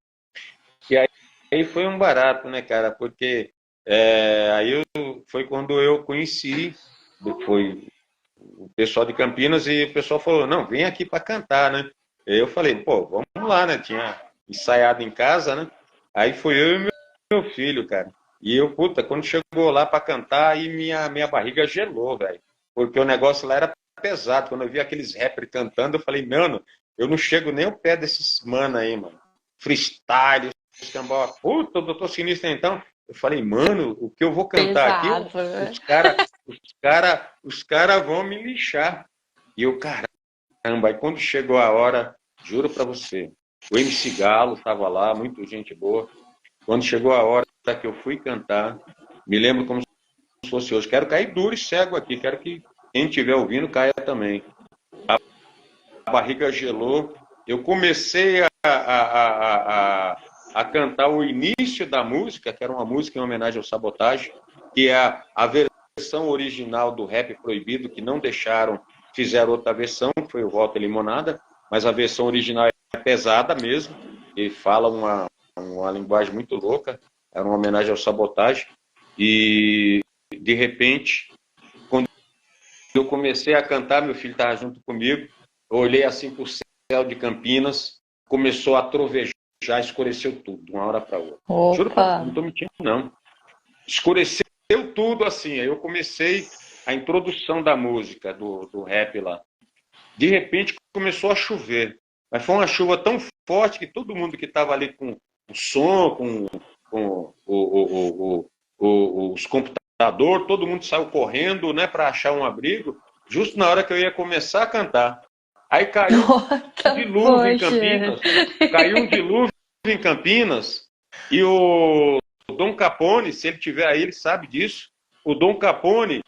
E aí foi um barato, né, cara? Porque foi quando eu conheci, foi o pessoal de Campinas, e o pessoal falou: não, vem aqui para cantar, né? Eu falei: pô, vamos lá, né? Tinha ensaiado em casa, né? Aí fui eu e meu filho, cara. E eu, quando chegou lá para cantar, aí minha barriga gelou, velho. Porque o negócio lá era pesado. Quando eu vi aqueles rappers cantando, eu falei: mano, eu não chego nem ao pé desses mano aí, mano. Freestyle, escambau. O Doutor Sinistro, então. Eu falei: mano, o que eu vou cantar aqui, os cara vão me lixar. E eu, caramba, aí quando chegou a hora, juro pra você, o MC Galo estava lá, muita gente boa. Quando chegou a hora que eu fui cantar, me lembro como se fosse hoje. Quero cair duro e cego aqui, quero que quem estiver ouvindo caia também. A barriga gelou, eu comecei a cantar o início da música, que era uma música em homenagem ao Sabotagem, que é a versão original do Rap Proibido, que não deixaram, fizeram outra versão, que foi o Volta Limonada, mas a versão original é pesada mesmo, e fala uma linguagem muito louca, era uma homenagem ao Sabotagem, e de repente, quando eu comecei a cantar, meu filho estava junto comigo, eu olhei assim para o céu de Campinas, começou a trovejar, escureceu tudo, de uma hora para outra. Juro, não estou mentindo, não. Escureceu tudo assim. Aí eu comecei a introdução da música, do rap lá. De repente começou a chover. Mas foi uma chuva tão forte que todo mundo que estava ali com o som, com os computadores, todo mundo saiu correndo, né, para achar um abrigo, justo na hora que eu ia começar a cantar. Aí caiu um dilúvio em Campinas, e o Dom Capone, se ele tiver aí, ele sabe disso. O Dom Capone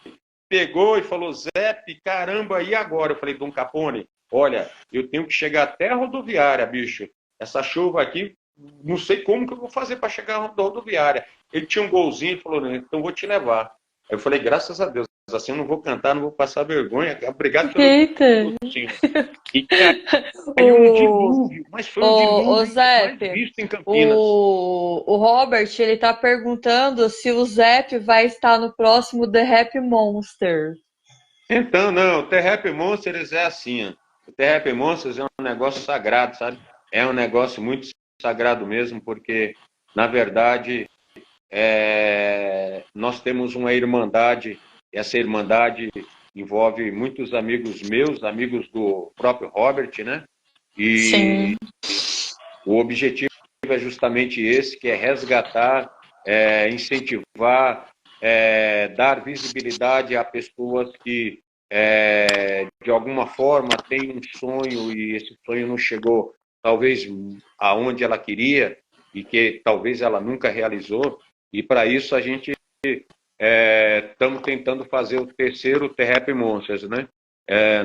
pegou e falou: Zé, caramba, e agora? Eu falei: Dom Capone, olha, eu tenho que chegar até a rodoviária, bicho. Essa chuva aqui, não sei como que eu vou fazer para chegar à rodoviária. Ele tinha um golzinho e falou: então vou te levar. Aí eu falei: graças a Deus, assim eu não vou cantar, não vou passar vergonha. Obrigado pelo e caiu um dilúvio, mas foi um dilúvio Zé, mais visto em Campinas. O Robert, ele tá perguntando se o Zep vai estar no próximo The Rap Monster. Então, não, o The Rap Monsters é assim, ó. O The Rap Monsters é um negócio sagrado, sabe? É um negócio muito sagrado mesmo, porque, na verdade, nós temos uma irmandade, essa irmandade envolve muitos amigos meus, amigos do próprio Robert, né? E o objetivo é justamente esse, que é resgatar, incentivar, dar visibilidade a pessoas que, de alguma forma, têm um sonho e esse sonho não chegou, talvez, aonde ela queria e que talvez ela nunca realizou. E, para isso, a gente estamos tentando fazer o terceiro The Rap Monsters, né?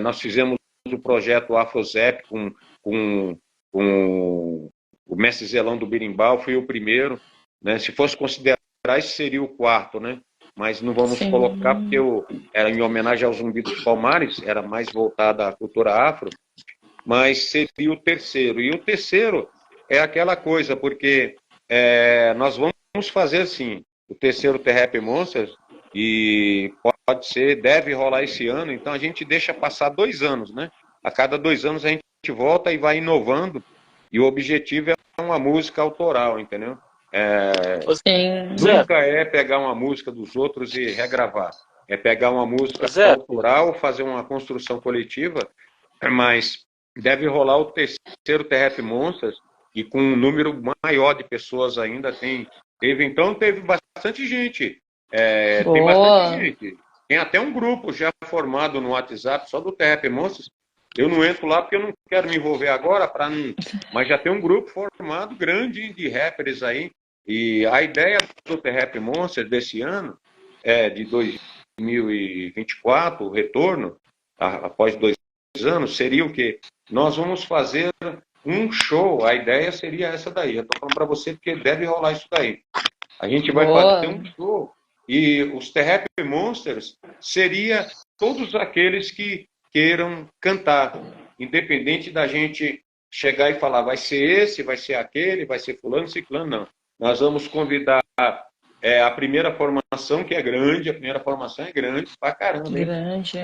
Nós fizemos o projeto AfroZep com o Mestre Zelão do Birimbau, foi o primeiro, né? Se fosse considerar, esse seria o quarto, né? Mas não vamos colocar, porque era em homenagem ao Zumbi dos Palmares, era mais voltada à cultura afro, mas seria o terceiro. E o terceiro é aquela coisa, porque nós vamos fazer, assim, o terceiro The Rap Monsters, e pode ser, deve rolar esse ano, então a gente deixa passar 2 anos, né? A cada 2 anos a gente volta e vai inovando, e o objetivo é uma música autoral, entendeu? Nunca é pegar uma música dos outros e regravar. É pegar uma música autoral, fazer uma construção coletiva, mas deve rolar o terceiro The Rap Monsters, e com um número maior de pessoas ainda. Teve bastante gente. Tem bastante gente. Tem até um grupo já formado no WhatsApp só do The Rap Monsters. Eu não entro lá porque eu não quero me envolver agora, mas já tem um grupo formado grande de rappers aí. E a ideia do The Rap Monsters desse ano, de 2024, o retorno, após 2 anos, seria o quê? Nós vamos fazer um show. A ideia seria essa daí. Eu estou falando para você porque deve rolar isso daí. A gente vai fazer um show, e os The Rap Monsters seria todos aqueles que queiram cantar, independente da gente chegar e falar: vai ser esse, vai ser aquele, vai ser fulano, ciclano, não. Nós vamos convidar a primeira formação, que é grande, a primeira formação é grande pra caramba, hein? Grande,